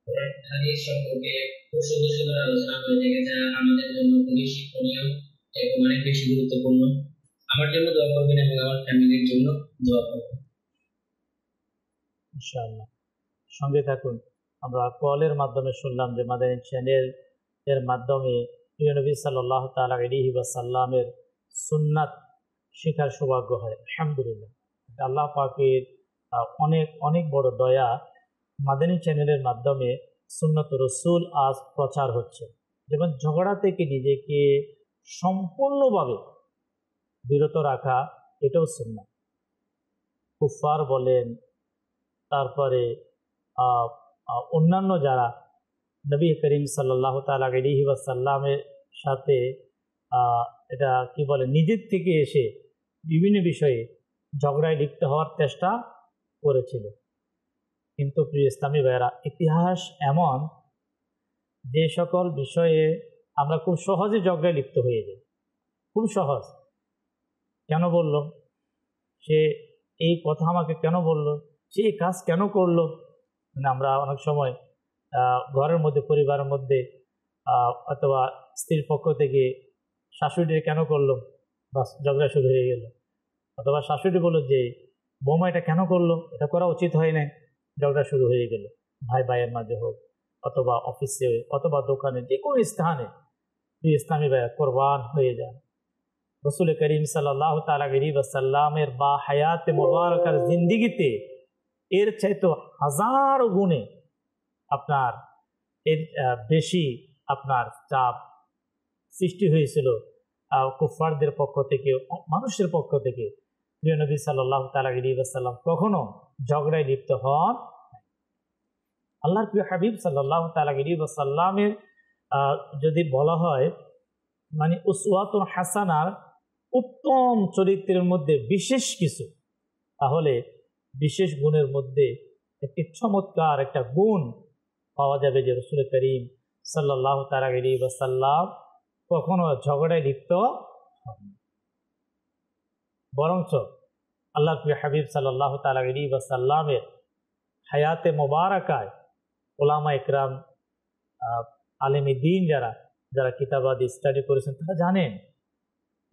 S7: কোরআন হাদিস সম্পর্কে খুব সুন্দর সুন্দর আলোচনা করে থাকে, যা আমাদের জন্য খুবই শিক্ষণীয় এবং অনেক বেশি গুরুত্বপূর্ণ। আমার জন্য দোয়া করবেন এবং আমার ফ্যামিলির জন্য দোয়া করবেন
S2: ইনশাআল্লাহ। সঙ্গে থাকুন। আমরা কলের মাধ্যমে শুনলাম যে মাদানী চ্যানেল এর মাধ্যমে প্রিয় নবী সাল্লাল্লাহু তাআলা আলাইহি ওয়াসাল্লামের সুন্নাত শেখার সৌভাগ্য হয়। আলহামদুলিল্লাহ, আল্লাহ পাকের অনেক অনেক বড় দয়া। মাদানী চ্যানেলের মাধ্যমে সুন্নত রসুল আজ প্রচার হচ্ছে। যেমন ঝগড়া থেকে নিজেকে সম্পূর্ণভাবে বিরত রাখা, এটাও সুন্নাত। কুফার বলেন, তারপরে অন্যান্য যারা নবী করিম সাল্লাল্লাহু তাআলা আলাইহি ওয়াসাল্লামের সাথে এটা কি বলে, নিজের থেকে এসে বিভিন্ন বিষয়ে ঝগড়ায় লিপ্ত হওয়ার চেষ্টা করেছিল। কিন্তু প্রিয় ইসলামী ভাইয়েরা, ইতিহাস এমন যে সকল বিষয়ে আমরা খুব সহজে ঝগড়ায় লিপ্ত হয়ে যাই, খুব সহজ। কেন বলল সে, এই কথা আমাকে কেন বলল, সে এই কাজ কেন করলো। মানে আমরা অনেক সময় ঘরের মধ্যে, পরিবারের মধ্যে অথবা স্ত্রীর পক্ষ থেকে শাশুড়ি কেন করলো, বাস ঝগড়া শুরু হয়ে গেল। অথবা শাশুড়ি বলল যে বৌমা এটা কেন করলো, এটা করা উচিত হয় না, ঝগড়া শুরু হয়ে গেল। ভাই ভাইয়ের মাঝে হোক, অথবা অফিসে, অথবা দোকানে, যে কোনো স্থানে ইসলামী ভাইয়া কোরবান হয়ে যান। রসুল করিম সাল্লাল্লাহু তাআলা আলাইহি ওয়াসাল্লামের বা হায়াতে মুবারাকার জিন্দেগিতে এর চাইতে হাজারো গুণে আপনার এর বেশি আপনার চাপ সৃষ্টি হয়েছিল কুফারদের পক্ষ থেকে, মানুষের পক্ষ থেকে। প্রিয় নবী সাল্লাল্লাহু তাআলা আলাইহি ওয়াসাল্লাম কখনো ঝগড়ায় লিপ্ত হন। আল্লাহর প্রিয় হাবিব সাল্লাল্লাহু তাআলা আলাইহি ওয়াসাল্লামের যদি বলা হয় মানে উসওয়াতুন হাসানার উত্তম চরিত্রের মধ্যে বিশেষ কিছু, তাহলে বিশেষ গুণের মধ্যে একটি চমৎকার একটা গুণ পাওয়া যাবে যে রাসূল করিম সাল্লাল্লাহু তাআলা আলাইহি ওয়াসাল্লাম কখনো ঝগড়ায় লিপ্ত হন, বরঞ্চ আল্লাহর প্রিয় হাবিব সাল্লাল্লাহু তাআলা আলাইহি ওয়াসাল্লামের হায়াতে মোবারকায় উলামা ইকরাম, আলেমে দ্বীন যারা যারা কিতাবাদি স্টাডি করেছেন তারা জানেন,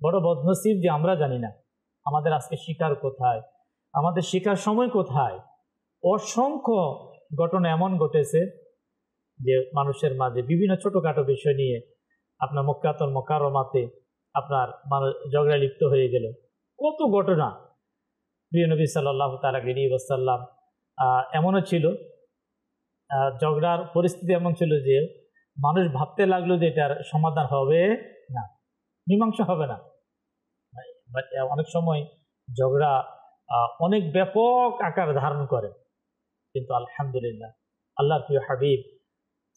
S2: বড় বদনসিব যে আমরা জানি না। আমাদের আজকে শিকার কোথায়, আমাদের শিকার সময় কোথায়। অসংখ্য ঘটনা এমন ঘটেছে যে মানুষের মাঝে বিভিন্ন ছোটোখাটো বিষয় নিয়ে আপনার মক্কাতুল মুকাররমাতে আপনার মানুষ ঝগড়া লিপ্ত হয়ে গেল। কত ঘটনা। প্রিয় নবী সাল্লাল্লাহু তাআলা আলাইহি ওয়াসাল্লাম এমনও ছিল, ঝগড়ার পরিস্থিতি এমন ছিল যে মানুষ ভাবতে লাগলো যে এটার সমাধান হবে না, মীমাংসা হবে না। অনেক সময় ঝগড়া অনেক ব্যাপক আকার ধারণ করে, কিন্তু আলহামদুলিল্লাহ আল্লাহর প্রিয় হাবিব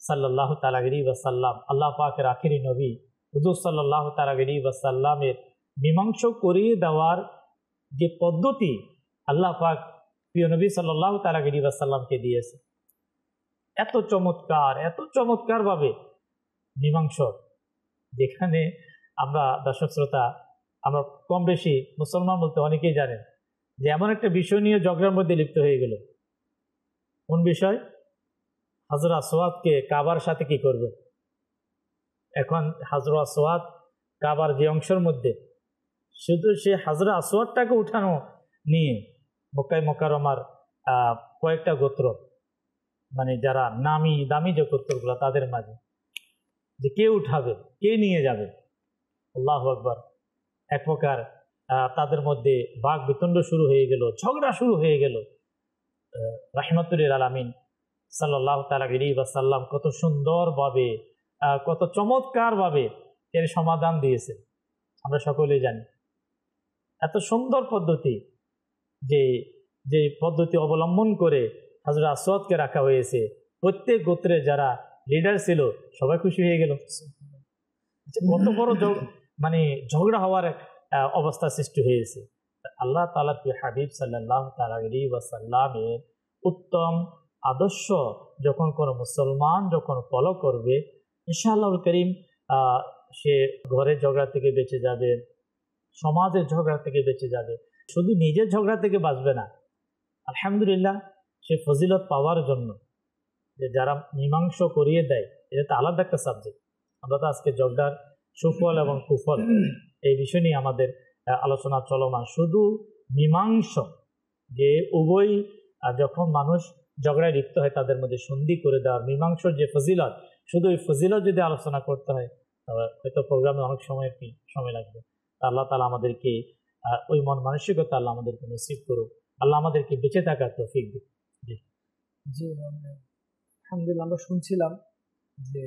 S2: সাল্লাল্লাহু তাআলা আলাইহি ওয়াসাল্লাম, আল্লাহ পাকের আখিরি নবী হুজুর সাল্লাল্লাহু তাআলা আলাইহি ওয়াসাল্লামের মীমাংসা করিয়ে দেওয়ার যে পদ্ধতি আল্লাহ পাক প্রিয় নবী সাল্লাল্লাহু তাআলা আলাইহি ওয়াসাল্লামকে দিয়েছে, এত চমৎকারভাবে মীমাংসা, যেখানে আমরা দর্শক শ্রোতা আমরা কম বেশি মুসলমান বলতে অনেকেই জানেন যে এমন একটা বিষয় নিয়ে ঝগড়ার মধ্যে লিপ্ত হয়ে গেল। কোন বিষয়? হাজর আসওয়াদকে কাবার সাথে কি করবে। এখন হাজর আসওয়াদ কাবার যে অংশের মধ্যে, শুধু সে হাজর আসওয়াদটাকে উঠানো নিয়ে মক্কায় মুকাররমার কয়েকটা গোত্র, মানে যারা নামি দামি যে গোত্রগুলো, তাদের মাঝে যে কে উঠাবে, কে নিয়ে যাবে। আল্লাহু আকবার। এক প্রকার তাদের মধ্যে বাক বিতণ্ড শুরু হয়ে গেল, ঝগড়া শুরু হয়ে গেল। রাহমাতুল লিল আলামিন সাল্লাল্লাহু তাআলা আলাইহি ওয়াসাল্লাম কত সুন্দরভাবে, কত চমৎকারভাবে এর সমাধান দিয়েছে, আমরা সকলেই জানি। এত সুন্দর পদ্ধতি, যে পদ্ধতি অবলম্বন করে হযরত আসওয়াদকে রাখা হয়েছে, প্রত্যেক গোত্রের যারা লিডার ছিল সবাই খুশি হয়ে গেল। কত বড় মানে ঝগড়া হওয়ার অবস্থা সৃষ্টি হয়েছে। আল্লাহ তাআলার প্রিয় হাবিব সাল্লাল্লাহু তাআলা আলাইহি ওয়াসাল্লামের উত্তম আদর্শ যখন কোনো মুসলমান যখন ফলো করবে, ইনশাআল্লাহুল করিম সে ঘরের ঝগড়া থেকে বেঁচে যাবে, সমাজের ঝগড়া থেকে বেঁচে যাবে। শুধু নিজের ঝগড়া থেকে বাঁচবে না, আলহামদুলিল্লাহ সে ফজিলত পাওয়ার জন্য যে যারা মীমাংসা করিয়ে দেয়, এটা তো আলাদা একটা সাবজেক্ট। আমরা তো আজকে ঝগড়ার সুফল এবং কুফল এই বিষয় নিয়ে আমাদের আলোচনা চলমান। শুধু মীমাংসা, যে উভয় যখন মানুষ ঝগড়ায় লিপ্ত হয় তাদের মধ্যে সন্ধি করে দেওয়ার মীমাংসার যে ফজিলত, শুধু ওই ফজিলত যদি আলোচনা করতে হয় হয়তো প্রোগ্রামে অনেক সময় লাগবে। আল্লাহ তাআলা আমাদেরকে ওই মন মানসিকতা আল্লাহ আমাদেরকে নসিব করুক, আল্লাহ আমাদেরকে বেঁচে থাকার তৌফিক দিক।
S3: জি আলহামদুলিল্লাহ, আমরা শুনছিলাম যে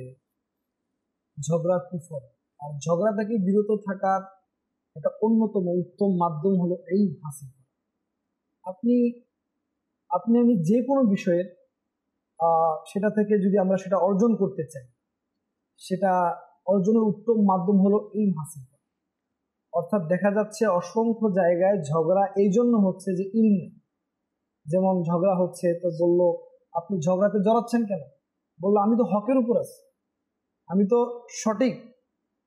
S3: ঝগড়ার কুফল, আর ঝগড়া থেকে বিরত থাকার একটা অন্যতম উত্তম মাধ্যম হলো এই হাসিল। আপনি আমি যে কোনো বিষয়ের সেটা থেকে যদি আমরা সেটা অর্জন করতে চাই, সেটা অর্জনের উত্তম মাধ্যম হলো এই হাসিল। অর্থাৎ দেখা যাচ্ছে অসংখ্য জায়গায় ঝগড়া এই জন্য হচ্ছে যে ইলম, যেমন ঝগড়া হচ্ছে তো বললো আপনি ঝগড়াতে জড়াচ্ছেন কেন, বললো আমি তো হকের উপর আছি, আমি তো সঠিক,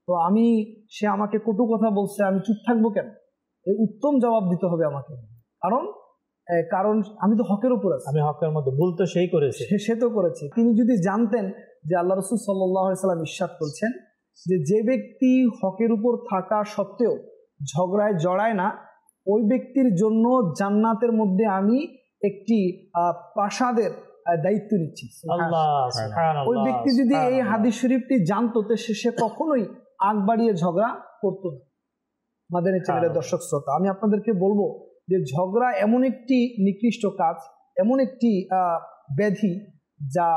S3: তো সে আমাকে কটু কথা বলছে, আমি চুপ থাকবো কেন? এই উত্তম জবাব দিতে হবে আমাকে, কারণ আমি তো হকের উপর আছি,
S2: আমি হকের মধ্যে ভুল তো সেই করেছে,
S3: সে তো করেছে। তিনি যদি জানতেন যে আল্লাহ রাসূল সাল্লাল্লাহু আলাইহি ওয়াসাল্লাম ইরশাদ করছেন যে ব্যক্তি হকের উপর থাকা সত্ত্বেও ঝগড়ায় জড়ায় না, ওই ব্যক্তির জন্য জান্নাতের মধ্যে আমি একটি প্রাসাদের দায়িত্ব নিচ্ছি। ওই ব্যক্তি যদি এই হাদিস শরীফটি জানতো তো সে কখনোই আগ বাড়িয়ে ঝগড়া করতো না। মাদানী চ্যানেলের দর্শক শ্রোতা, আমি আপনাদেরকে বলবো যে ঝগড়া এমন একটি নিকৃষ্ট কাজ, এমন একটি ব্যাধি যা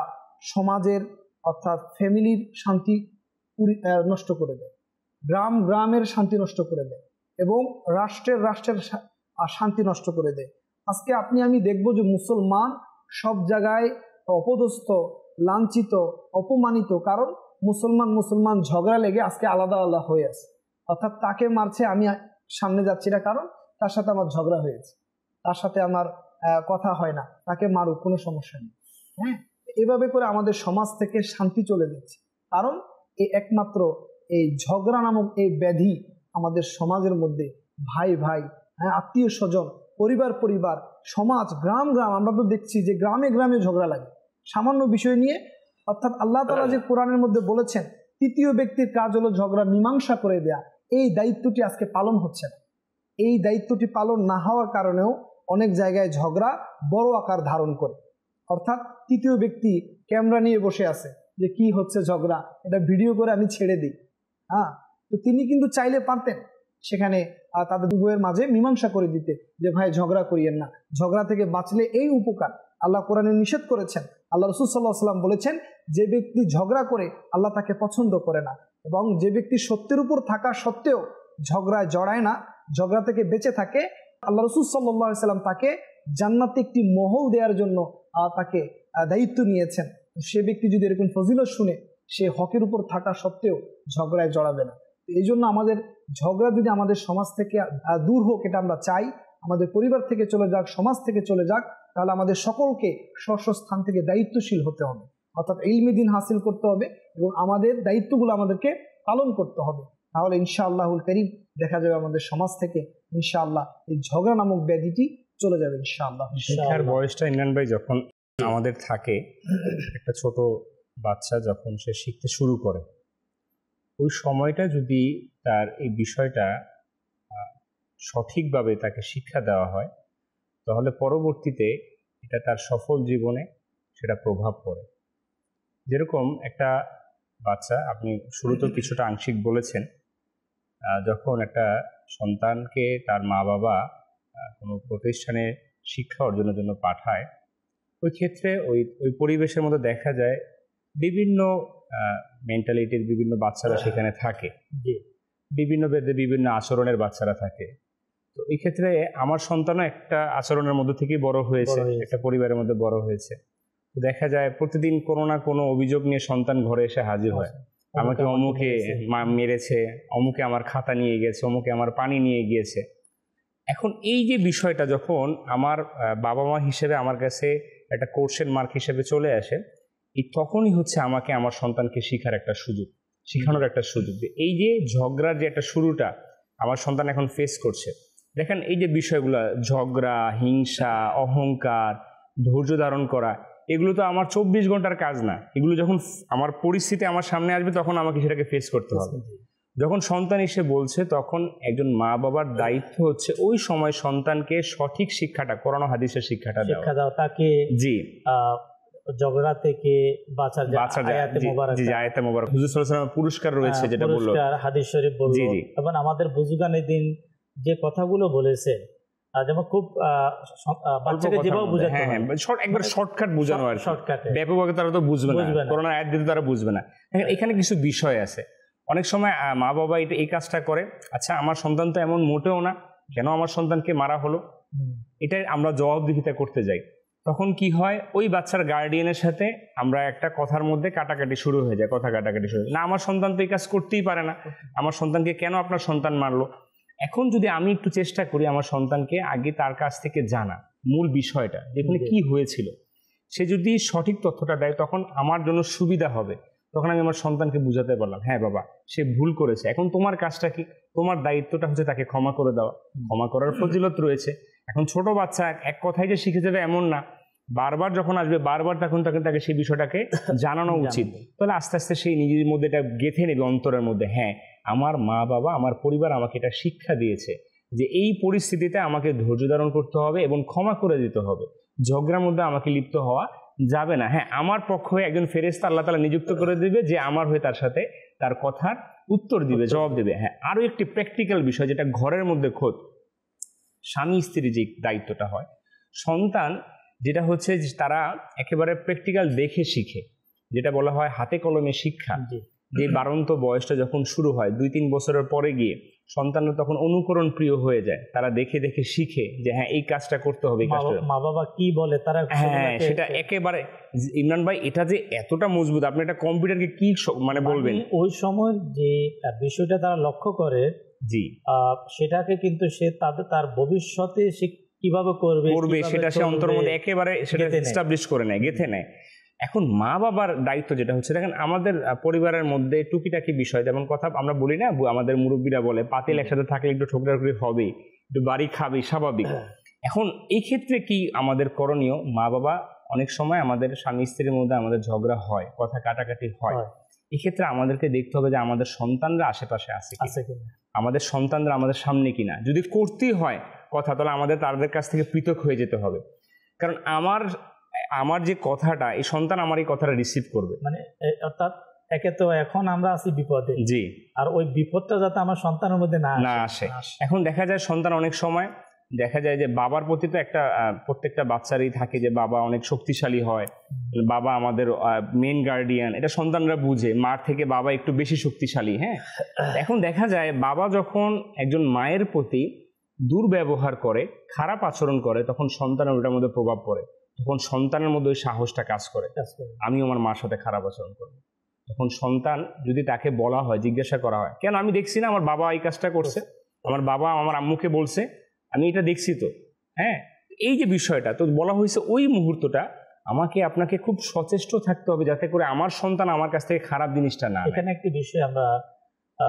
S3: সমাজের অর্থাৎ ফ্যামিলির শান্তি নষ্ট করে দেয়, গ্রামের শান্তি নষ্ট করে দেয় এবং রাষ্ট্রের শান্তি নষ্ট করে দেয়। আজকে আমি দেখব যে মুসলমান সব জায়গায় অপদস্থ, লাঞ্ছিত, অপমানিত, কারণ মুসলমান ঝগড়া লেগে আজকে আলাদা আলাদা হয়ে আছে। অর্থাৎ তাকে মারছে, আমি সামনে যাচ্ছি না কারণ তার সাথে আমার ঝগড়া হয়েছে, তার সাথে আমার কথা হয় না, তাকে মারুক, কোনো সমস্যা নেই। হ্যাঁ, এভাবে করে আমাদের সমাজ থেকে শান্তি চলে যাচ্ছে, কারণ একমাত্র এই ঝগড়া নামক এই ব্যাধি আমাদের সমাজের মধ্যে ভাই ভাই, আত্মীয় স্বজন, পরিবার, সমাজ, গ্রাম, আমরা তো দেখছি যে গ্রামে গ্রামে ঝগড়া লাগে সামান্য বিষয় নিয়ে। অর্থাৎ আল্লাহ তাআলা যে কোরআনের মধ্যে বলেছেন তৃতীয় ব্যক্তির কাজ হলো ঝগড়া মীমাংসা করে দেয়া, এই দায়িত্বটি আজকে পালন হচ্ছে না। এই দায়িত্বটি পালন না হওয়ার কারণেও অনেক জায়গায় ঝগড়া বড় আকার ধারণ করে। অর্থাৎ তৃতীয় ব্যক্তি ক্যামেরা নিয়ে বসে আছে যে কি হচ্ছে ঝগড়া, এটা ভিডিও করে আমি ছেড়ে দিই। তো তিনি কিন্তু চাইলে পারতেন সেখানে তাদের উভয়ের মাঝে মীমাংসা করে দিতে, যে ভাই ঝগড়া করিয়েন না, ঝগড়া থেকে বাঁচলে এই উপকার। আল্লাহ কোরআনে নিষেধ করেছেন, আল্লাহ রাসূল সাল্লাল্লাহু আলাইহি ওয়াসাল্লাম বলেছেন যে ব্যক্তি ঝগড়া করে আল্লাহ তাকে পছন্দ করে না, এবং যে ব্যক্তি সত্যের উপর থাকা সত্ত্বেও ঝগড়ায় জড়ায় না, ঝগড়া থেকে বেঁচে থাকে, আল্লাহ রাসূল সাল্লাল্লাহু আলাইহি ওয়াসাল্লাম তাকে জান্নাতে একটি মহল দেওয়ার জন্য তাকে দায়িত্ব নিয়েছেন। সে ব্যক্তি যদি এরকম ফজিলত শুনে, সে হকের উপর থাকা সত্ত্বেও ঝগড়ায় জড়াবে না। এই জন্য আমাদের ঝগড়া যদি আমাদের সমাজ থেকে দূর হোক, এটা আমরা চাই, আমাদের পরিবার থেকে চলে যাক, সমাজ থেকে চলে যাক, তাহলে আমাদের সকলকে স্ব স্থান থেকে দায়িত্বশীল হতে হবে, অর্থাৎ ইলমে দ্বীন হাসিল করতে হবে এবং আমাদের দায়িত্বগুলো আমাদেরকে পালন করতে হবে। তাহলে ইনশাআল্লাহুল কারীম দেখা যাবে আমাদের সমাজ থেকে ইনশাআল্লাহ এই ঝগড়া নামক ব্যাধিটি চলে যাবে ইনশাআল্লাহ।
S4: শিক্ষার বয়সটা ইমরান ভাই যখন আমাদের থাকে, একটা ছোট বাচ্চা যখন সে শিখতে শুরু করে, ওই সময়টা যদি তার এই বিষয়টা সঠিকভাবে তাকে শিক্ষা দেওয়া হয়, তাহলে পরবর্তীতে এটা তার সফল জীবনে সেটা প্রভাব পড়ে। যেরকম একটা বাচ্চা, আপনি শুরুতেও কিছুটা আংশিক বলেছেন, যখন একটা সন্তানকে তার মা বাবা কোনো প্রতিষ্ঠানে শিক্ষা অর্জনের জন্য পাঠায়, ওই ক্ষেত্রে ওই পরিবেশের মধ্যে দেখা যায় বিভিন্ন মেন্টালিটির বিভিন্ন বাচ্চারা সেখানে থাকে, বিভিন্ন বেদে বিভিন্ন আচরণের বাচ্চারা থাকে। তো এই ক্ষেত্রে আমার সন্তানও একটা আচরণের মধ্যে থেকেই বড় হয়েছে, একটা পরিবারের মধ্যে বড় হয়েছে। তো দেখা যায় প্রতিদিন কোনো না কোনো অভিযোগ নিয়ে সন্তান ঘরে এসে হাজির হয়, আমাকে অমুকে মেরেছে, অমুকে আমার খাতা নিয়ে গেছে, অমুকে আমার পানি নিয়ে গিয়েছে। এখন এই যে বিষয়টা যখন আমার বাবা মা হিসেবে আমার কাছে একটা কোর্সের মার্ক হিসেবে চলে আসে, তখনই হচ্ছে আমাকে আমার সন্তানকে শেখার একটা সুযোগ, শেখানোর একটা সুযোগ। এই যে ঝগড়ার যে একটা শুরুটা আমার সন্তান এখন ফেস করছে, দেখেন এই যে বিষয়গুলো, ঝগড়া, হিংসা, অহংকার, ধৈর্য ধারণ করা, এগুলো তো আমার 24 ঘন্টার কাজ না। এগুলো যখন আমার পরিস্থিতি আমার সামনে আসবে তখন আমাকে সেটাকে ফেস করতে হবে। যখন সন্তান এসে বলছে, তখন একজন মা বাবার দায়িত্ব হচ্ছে ওই সময় সন্তানকে সঠিক শিক্ষাটা, কোরআন ও হাদিসের শিক্ষাটা দাও, তাকে
S2: ঝগড়া থেকে বাঁচার
S4: আয়াতে মোবারক, হুজুর সাল্লাল্লাহু আলাইহি ওয়াসাল্লাম পুরস্কার রয়েছে যেটা বলল, হাদিস শরীফ বলল, এবং আমাদের বুজুর্গানের দিন যে কথাগুলো বলেছে, যেমন খুব বাচ্চাকে যেভাবে বোঝাতে হয়, একবার শর্টকাট বোঝানো, আর ব্যাপকভাবে তারা তো বুঝবে না, কোরআন আয়াত দিতে তারা বুঝবে না। এখানে কিছু বিষয় আছে, অনেক সময় মা বাবা এই কাজটা করে, আচ্ছা আমার সন্তান তো এমন মোটেও না, কেন আমার সন্তানকে মারা হলো, এটাই আমরা জবাবদিহিতা করতে যাই। তখন কি হয়, ওই বাচ্চার গার্ডিয়ানের সাথে আমরা একটা কথার মধ্যে কাটাকাটি শুরু হয়ে যায়, কথা কাটাকাটি শুরু না, আমার সন্তান তো এই কাজ করতেই পারে না, আমার সন্তানকে কেন আপনার সন্তান মারলো। এখন যদি আমি একটু চেষ্টা করি আমার সন্তানকে আগে তার কাছ থেকে জানা মূল বিষয়টা, যেখানে কি হয়েছিল, সে যদি সঠিক তথ্যটা দেয় তখন আমার জন্য সুবিধা হবে। তখন আমি আমার সন্তানকে বুঝাতে পারলাম, হ্যাঁ বাবা সে ভুল করেছে, এখন তোমার কাজটা কি, তোমার দায়িত্বটা হচ্ছে তাকে ক্ষমা করে দেওয়া, ক্ষমা করার ফজিলত রয়েছে। এখন ছোট বাচ্চা এক কথায় যে শিখে যাবে এমন না, বারবার যখন আসবে বারবার তখন তাকে সেই বিষয়টাকে জানানো উচিত। তাহলে আস্তে আস্তে সেই নিজের মধ্যে এটা গেঁথে নেবে অন্তরের মধ্যে, হ্যাঁ আমার মা বাবা, আমার পরিবার আমাকে এটা শিক্ষা দিয়েছে যে এই পরিস্থিতিতে আমাকে ধৈর্য ধারণ করতে হবে এবং ক্ষমা করে দিতে হবে, ঝগড়ার মধ্যে আমাকে লিপ্ত হওয়া যাবে না। হ্যাঁ আমার পক্ষ হয়ে একজন ফেরেশতা আল্লাহ তাআলা নিযুক্ত করে দিবে যে আমার হয়ে তার সাথে তার কথার উত্তর দিবে, জবাব দেবে। হ্যাঁ, আরও একটি প্র্যাকটিক্যাল বিষয় যেটা ঘরের মধ্যে খোদ স্বামী স্ত্রীর যে দায়িত্বটা হয়, সন্তান যেটা হচ্ছে যে তারা একেবারে প্র্যাকটিক্যাল দেখে শিখে, যেটা বলা হয় হাতে কলমে শিক্ষা। যে বাড়ন্ত বয়সটা যখন শুরু হয় 2-3 বছরের পরে গিয়ে সন্তানরা তখন অনুকরণ প্রিয় হয়ে যায়, তারা দেখে দেখে শিখে যে হ্যাঁ এই কাজটা করতে হবে,
S2: মা বাবা কি বলে তারা,
S4: হ্যাঁ সেটা একেবারে। ইমরান ভাই, এটা যে এতটা মজবুত, আপনি একটা কম্পিউটারকে কি মানে বলবেন,
S2: ওই সময় যে বিষয়টা তারা লক্ষ্য করে,
S4: জি
S2: সেটাকে কিন্তু সে তার ভবিষ্যতে সে কিভাবে করবে
S4: সেটা সে অন্তর মধ্যে একেবারে সেটা এস্টাবলিশ করে নেয়, গেঁথে নেয়। এখন মা বাবার দায়িত্ব যেটা হচ্ছে, দেখেন আমাদের পরিবারের মধ্যে টুকিটাকি বিষয়, যেমন কথা আমরা বলি না, আমাদের মুরব্বীরা বলে পাতিল একসাথে থাকলে একটু ঠোকরাঠুকি হবে, একটু বাড়ি খাবে, স্বাভাবিক। এখন এই ক্ষেত্রে কি আমাদের করণীয়? মা বাবা অনেক সময় আমাদের স্বামী স্ত্রীর মধ্যে আমাদের ঝগড়া হয়, কথা কাটাকাটি হয়, এক্ষেত্রে আমাদেরকে দেখতে হবে যে আমাদের সন্তানরা আশেপাশে আছে কিনা, আমাদের সন্তানরা আমাদের সামনে কিনা। যদি করতেই হয় কথা, তাহলে আমাদের তাদের কাছ থেকে পৃথক হয়ে যেতে হবে। কারণ আমার যে কথাটা, এই সন্তান আমার এই কথাটা রিসিভ করবে,
S2: মানে অর্থাৎ একে তো এখন আমরা আছি বিপদে,
S4: জি,
S2: আর ওই বিপদটা যাতে আমার সন্তানের মধ্যে না
S4: আসে। এখন দেখা যায় সন্তান অনেক সময় দেখা যায় যে বাবার প্রতি তো একটা প্রত্যেকটা বাচ্চারই থাকে যে বাবা অনেক শক্তিশালী হয়, বাবা আমাদের মেন গার্ডিয়ান, এটা সন্তানরা বুঝে মার থেকে বাবা একটু বেশি শক্তিশালী। হ্যাঁ, এখন দেখা যায় বাবা যখন একজন মায়ের প্রতি দুর্ব্যবহার করে, খারাপ আচরণ করে, তখন সন্তানের ওটার মধ্যে প্রভাব পড়ে, তখন সন্তানের মধ্যে ওই সাহসটা কাজ করে, আমি আমার মার সাথে খারাপ আচরণ করবো। তখন সন্তান যদি তাকে বলা হয়, জিজ্ঞাসা করা হয়, কেন আমি দেখছি না আমার বাবা এই কাজটা করছে, আমার বাবা আমার আম্মুকে বলছে, আমি এটা দেখছি তো। হ্যাঁ, এই যে বিষয়টা তো বলা হয়েছে, ওই মুহূর্তটা আমাকে আপনাকে খুব সচেষ্ট থাকতে হবে যাতে করে আমার সন্তান আমার কাছ থেকে খারাপ জিনিসটা না।
S2: এখানে একটি বিষয় আমরা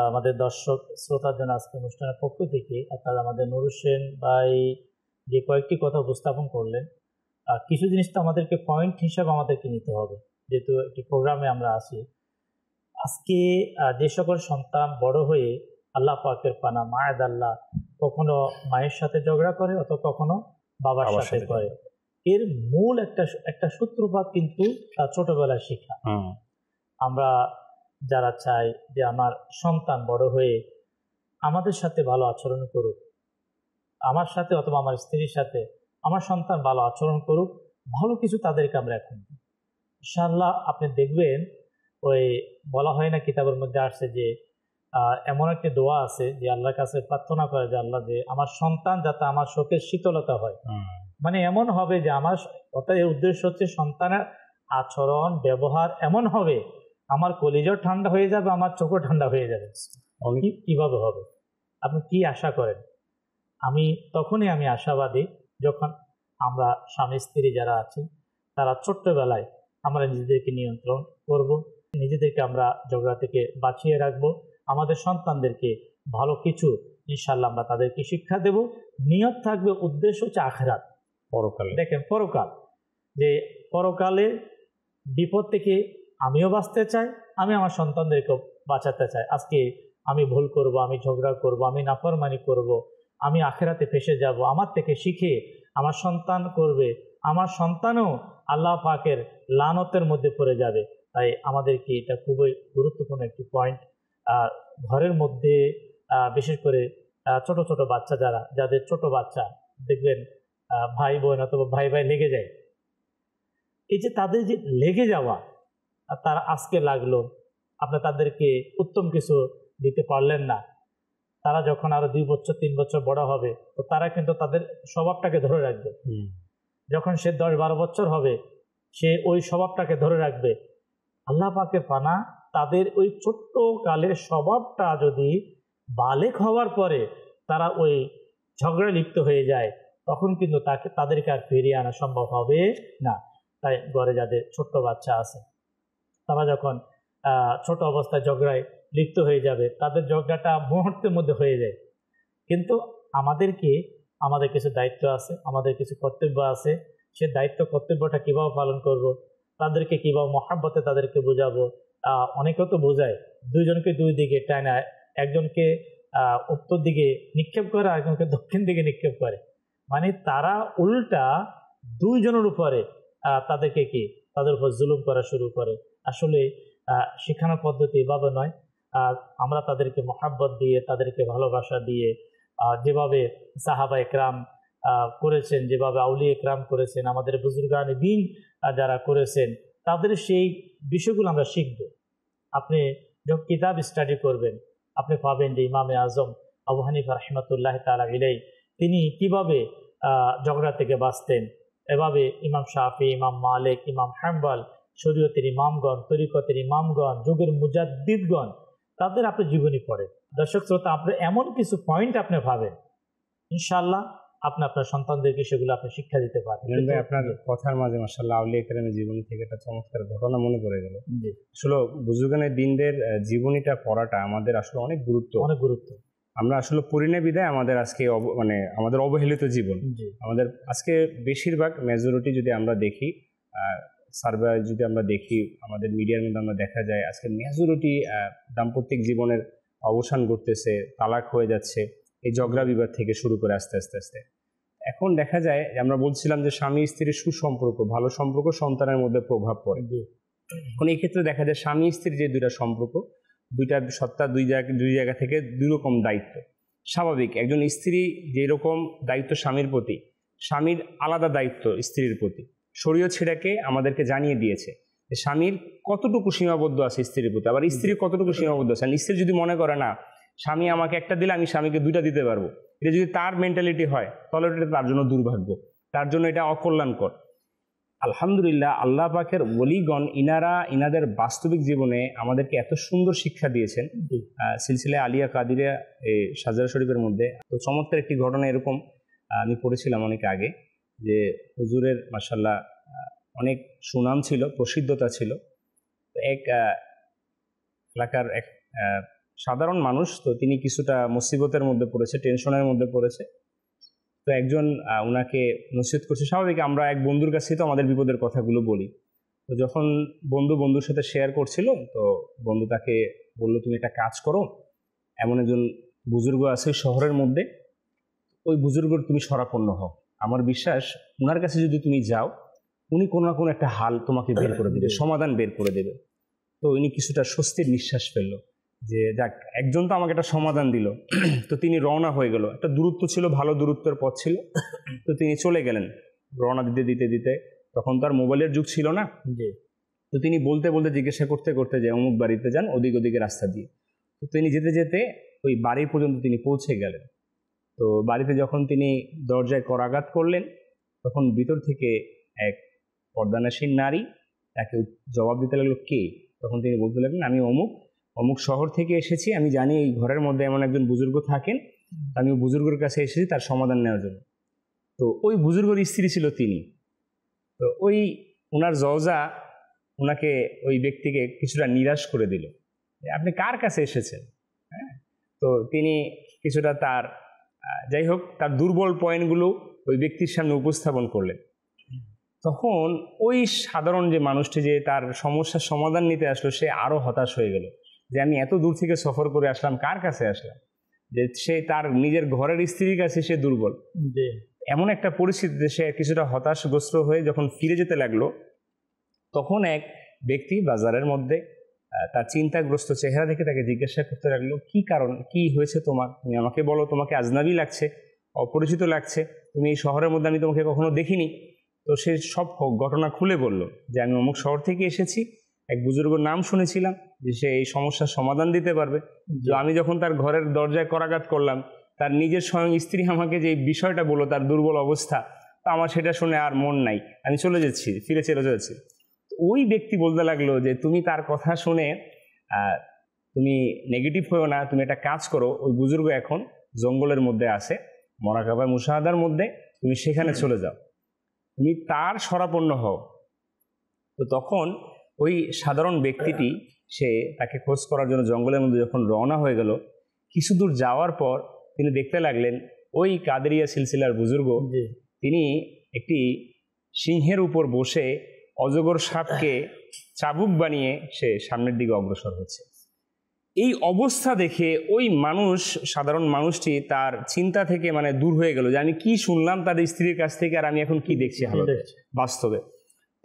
S2: আমাদের দর্শক শ্রোতার জন্য আজকে অনুষ্ঠানের পক্ষ থেকে অর্থাৎ আমাদের নুর হোসেন ভাই যে কয়েকটি কথা উপস্থাপন করলেন, কিছু জিনিস তো আমাদেরকে পয়েন্ট হিসাবে আমাদেরকে নিতে হবে, যেহেতু একটি প্রোগ্রামে আমরা আছি। আজকে যে সকল সন্তান বড় হয়ে আল্লাহ পাকের পানা মায়েদ আল্লাহ কখনো মায়ের সাথে ঝগড়া করে, অথবা কখনো বাবার সাথে করে, এর মূল একটা সূত্রপাত কিন্তু ছোটবেলায় শিক্ষা। আমরা যারা চাই যে আমার সন্তান বড় হয়ে আমাদের সাথে ভালো আচরণ করুক, আমার সাথে অথবা আমার স্ত্রীর সাথে আমার সন্তান ভালো আচরণ করুক, ভালো কিছু তাদেরকে আমরা এখন ইনশাআল্লাহ আপনি দেখবেন, ওই বলা হয় না কিতাবের মধ্যে আসছে যে এমন একটি দোয়া আছে যে আল্লাহর কাছে প্রার্থনা করে যে আল্লাহ, যে আমার সন্তান যাতে আমার শোকের শীতলতা হয়, মানে এমন হবে যে আমার, অর্থাৎ এর উদ্দেশ্য হচ্ছে সন্তানের আচরণ ব্যবহার এমন হবে আমার কলিজাও ঠান্ডা হয়ে যাবে, আমার চোখও ঠান্ডা হয়ে যাবে। কিভাবে হবে? আপনি কি আশা করেন? তখনই আমি আশাবাদী যখন আমরা স্বামী স্ত্রী যারা আছি তারা ছোট্টবেলায় আমরা নিজেদেরকে নিয়ন্ত্রণ করব, নিজেদেরকে আমরা ঝগড়া থেকে বাঁচিয়ে রাখবো, আমাদের সন্তানদেরকে ভালো কিছু ইনশাল্লাহ আমরা তাদেরকে শিক্ষা দেব। নিয়ত থাকবে, উদ্দেশ্য হচ্ছে আখিরাত, পরকাল। দেখেন পরকাল, যে পরকালে বিপদ থেকে আমিও বাঁচতে চাই, আমি আমার সন্তানদেরকেও বাঁচাতে চাই। আজকে আমি ভুল করব, আমি ঝগড়া করব, আমি নাফরমানি করব, আমি আখিরাতে ফেসে যাব, আমার থেকে শিখে আমার সন্তান করবে, আমার সন্তানও আল্লাহ পাকের লানতের মধ্যে পড়ে যাবে। তাই আমাদেরকে এটা খুবই গুরুত্বপূর্ণ একটি পয়েন্ট। ঘরের মধ্যে বিশেষ করে ছোট ছোট বাচ্চা যাদের ছোট বাচ্চা দেখবেন ভাই বোন অথবা ভাই ভাই লেগে যায়, এই যে তাদের যে লেগে যাওয়া, তারা আজকে লাগলো, আপনি তাদেরকে উত্তম কিছু দিতে পারলেন না, তারা যখন আরো 2 বছর 3 বছর বড় হবে তো তারা কিন্তু তাদের স্বভাবটাকে ধরে রাখবে। যখন সে 10-12 বছর হবে সে ওই স্বভাবটাকে ধরে রাখবে। আল্লাহ পাকের পানা, তাদের ওই ছোট্ট কালের স্বভাবটা যদি বালেক হওয়ার পরে তারা ওই ঝগড়া লিপ্ত হয়ে যায়, তখন কিন্তু তাদেরকে আর ফিরিয়ে আনা সম্ভব হবে না। তাই ঘরে যাদের ছোট্ট বাচ্চা আছে তারা যখন ছোট অবস্থায় ঝগড়ায় লিপ্ত হয়ে যাবে, তাদের ঝগড়াটা মুহূর্তের মধ্যে হয়ে যায়। কিন্তু আমাদের কিছু দায়িত্ব আছে, আমাদের কিছু কর্তব্য আছে। সে দায়িত্ব কর্তব্যটা কিভাবে পালন করব, তাদেরকে কিভাবে মহাব্বতে তাদেরকে বোঝাবো। অনেকে তো বোঝায় দুইজনকে দুই দিকে টানা, একজনকে উত্তর দিকে নিক্ষেপ করে, একজনকে দক্ষিণ দিকে নিক্ষেপ করে, মানে তারা উল্টা দুইজনের উপরে তাদের উপর জুলুম করা শুরু করে। আসলে শেখানোর পদ্ধতি এভাবে নয়। আমরা তাদেরকে মহাব্বত দিয়ে, তাদেরকে ভালোবাসা দিয়ে, যেভাবে সাহাবা একরাম করেছেন, যেভাবে আউলিয়া একরাম করেছেন, আমাদের বুজুর্গান দ্বীন যারা করেছেন, তাদের সেই বিষয়গুলো আমরা শিখব। আপনি যখন কিতাব স্টাডি করবেন, আপনি পাবেন যে ইমামে আজম আবু হানিফা রাহমাতুল্লাহ তাআলা আলাইহি তিনি কিভাবে ঝগড়া থেকে বাঁচতেন। এভাবে ইমাম শাফি, ইমাম মালিক, ইমাম হাম্বল, শরীয়তের ইমামগণ, তরিকতের ইমামগণ, যুগের মুজাদ্দিদগণ, তাদের আপনি জীবনী পড়েন। দর্শক শ্রোতা, আপনি এমন কিছু পয়েন্ট আপনি পাবেন, ইনশাআল্লাহ আপনি আপনার সন্তানদেরকে সেগুলো আপনি শিক্ষা দিতে পারবেন।
S4: আপনার কথার মাঝে মাশাআল্লাহ আউলিয়া কেরামের জীবনী থেকে একটা চমৎকার ঘটনা মনে পড়ে গেল। আসলে বুজুর্গানের দিনদের জীবনীটা পড়াটা আমাদের আসলে অনেক গুরুত্ব। আমরা আসলে পরিণয় বিদায় আমাদের আজকে মানে আমাদের অবহেলিত জীবন। আমাদের আজকে বেশিরভাগ মেজরিটি যদি আমরা দেখি, সার্ভে যদি আমরা দেখি, আমাদের মিডিয়ার মধ্যে আমরা দেখা যায় আজকে মেজরিটি দাম্পত্যিক জীবনের অবসান ঘটতেছে, তালাক হয়ে যাচ্ছে, এই ঝগড়া বিবাদ থেকে শুরু করে আস্তে আস্তে এখন দেখা যায়, আমরা বলছিলাম যে স্বামী স্ত্রীর সুসম্পর্ক, ভালো সম্পর্ক সন্তানের মধ্যে প্রভাব পড়ে। এখন এই ক্ষেত্রে দেখা যায় স্বামী স্ত্রীর যে দুইটা সম্পর্ক, দুইটার সত্তা দুই জায়গা থেকে দুই রকম দায়িত্ব। স্বাভাবিক, একজন স্ত্রী যেরকম দায়িত্ব স্বামীর প্রতি, স্বামীর আলাদা দায়িত্ব স্ত্রীর প্রতি। শরীয়ত সেটাকে আমাদেরকে জানিয়ে দিয়েছে যে স্বামীর কতটুকু সীমাবদ্ধ আছে স্ত্রীর প্রতি, আবার স্ত্রীর কতটুকু সীমাবদ্ধ আছে। স্ত্রী যদি মনে করে না স্বামী আমাকে একটা দিলে আমি স্বামীকে দুইটা দিতে পারবো, এটা যদি তার মেন্টালিটি হয়, তাহলে এটা তার জন্য দুর্ভাগ্য, তার জন্য এটা অকল্যাণকর। আলহামদুলিল্লাহ, আল্লাহ পাকের ওলিগণ ইনাদের বাস্তবিক জীবনে আমাদেরকে এত সুন্দর শিক্ষা দিয়েছেন। সিলসিলা আলিয়া কাদিরিয়া এই সাজারা শরীফের মধ্যে তো চমৎকার একটি ঘটনা এরকম আমি পড়েছিলাম অনেক আগে, যে হুজুরের মাশাআল্লাহ অনেক সুনাম ছিল, প্রসিদ্ধতা ছিল। তো এক এলাকার এক সাধারণ মানুষ, তো তিনি কিছুটা মুসিবতের মধ্যে পড়েছে, টেনশনের মধ্যে পড়েছে। তো একজন ওনাকে নসিহত করছে। স্বাভাবিক, আমরা এক বন্ধুর কাছে তো আমাদের বিপদের কথাগুলো বলি। তো যখন বন্ধুর সাথে শেয়ার করছিল, তো বন্ধু তাকে বললো, তুমি একটা কাজ করো, এমন একজন বুজুর্গ আছে শহরের মধ্যে, ওই বুজুর্গর তুমি শরণাপন্ন হও। আমার বিশ্বাস ওনার কাছে যদি তুমি যাও, উনি কোনো না কোনো একটা হাল তোমাকে বের করে দেবে, সমাধান বের করে দেবে। তো উনি কিছুটা স্বস্তির নিঃশ্বাস ফেললো যে যাক, একজন তো আমাকে একটা সমাধান দিল। তো তিনি রওনা হয়ে গেল, একটা দূরত্ব ছিল, ভালো দূরত্বের পথ ছিল। তো তিনি চলে গেলেন রওনা দিতে। তখন তো আর মোবাইলের যুগ ছিল না। তো তিনি বলতে জিজ্ঞাসা করতে যে অমুক বাড়িতে যান, ওদিকে রাস্তা দিয়ে। তো তিনি যেতে ওই বাড়ি পর্যন্ত তিনি পৌঁছে গেলেন। তো বাড়িতে যখন তিনি দরজায় করাঘাত করলেন, তখন ভিতর থেকে এক পর্দানাসীন নারী তাকে জবাব দিতে লাগলো, কে? তখন তিনি বলতে লাগলেন, আমি অমুক শহর থেকে এসেছি, আমি জানি এই ঘরের মধ্যে এমন একজন বুজুর্গ থাকেন, আমি ওই বুজুর্গের কাছে এসেছি তার সমাধান নেওয়ার জন্য। তো ওই বুজুর্গের স্ত্রী ছিল তিনি। তো ওই ওনার জওজা ওনাকে, ওই ব্যক্তিকে কিছুটা নিরাশ করে দিল, আপনি কার কাছে এসেছেন? হ্যাঁ, তো তিনি কিছুটা তার যাই হোক তার দুর্বল পয়েন্টগুলো ওই ব্যক্তির সামনে উপস্থাপন করলেন। তখন ওই সাধারণ যে মানুষটি যে তার সমস্যার সমাধান নিতে আসলো, সে আরো হতাশ হয়ে গেল যে আমি এত দূর থেকে সফর করে আসলাম, কার কাছে আসলাম? যে সে তার নিজের ঘরের স্ত্রীর কাছে সে দুর্বল। এমন একটা পরিস্থিতিতে সে কিছুটা হতাশগ্রস্ত হয়ে যখন ফিরে যেতে লাগলো, তখন এক ব্যক্তি বাজারের মধ্যে তার চিন্তাগ্রস্ত চেহারা দেখে তাকে জিজ্ঞাসা করতে লাগলো, কি কারণ, কি হয়েছে তোমার? তুমি আমাকে বলো, তোমাকে আজনাবি লাগছে, অপরিচিত লাগছে, তুমি এই শহরের মধ্যে আমি তোমাকে কখনো দেখিনি। তো সে সব ঘটনা খুলে বলল যে আমি অমুক শহর থেকে এসেছি, এক বুজুর্গর নাম শুনেছিলাম যে সে এই সমস্যার সমাধান দিতে পারবে। তো আমি যখন তার ঘরের দরজায় করাঘাত করলাম, তার নিজের স্বয়ং স্ত্রী আমাকে যে বিষয়টা বললো, তার দুর্বল অবস্থা, তো আমার সেটা শুনে আর মন নাই, আমি ফিরে চলে যাচ্ছি। ওই ব্যক্তি বলতে লাগলো যে তুমি তার কথা শুনে তুমি নেগেটিভ হয়েও না, তুমি একটা কাজ করো, ওই বুজুর্গ এখন জঙ্গলের মধ্যে আছে, মরাকাবা মুশাহাদার মধ্যে, তুমি সেখানে চলে যাও, তুমি তার শরণাপন্ন হও। তো তখন ওই সাধারণ ব্যক্তিটি সে তাকে খোঁজ করার জন্য জঙ্গলের মধ্যে যখন রওনা হয়ে গেল, কিছু দূর যাওয়ার পর তিনি দেখতে লাগলেন ওই কাদেরিয়া সিলসিলার বুজুর্গ তিনি একটি সিংহের উপর বসে অজগর সাপকে চাবুক বানিয়ে সে সামনের দিকে অগ্রসর হচ্ছে। এই অবস্থা দেখে ওই সাধারণ মানুষটি তার চিন্তা থেকে দূর হয়ে গেল যে আমি কি শুনলাম তার স্ত্রীর কাছ থেকে, আর আমি এখন কি দেখছি বাস্তবে।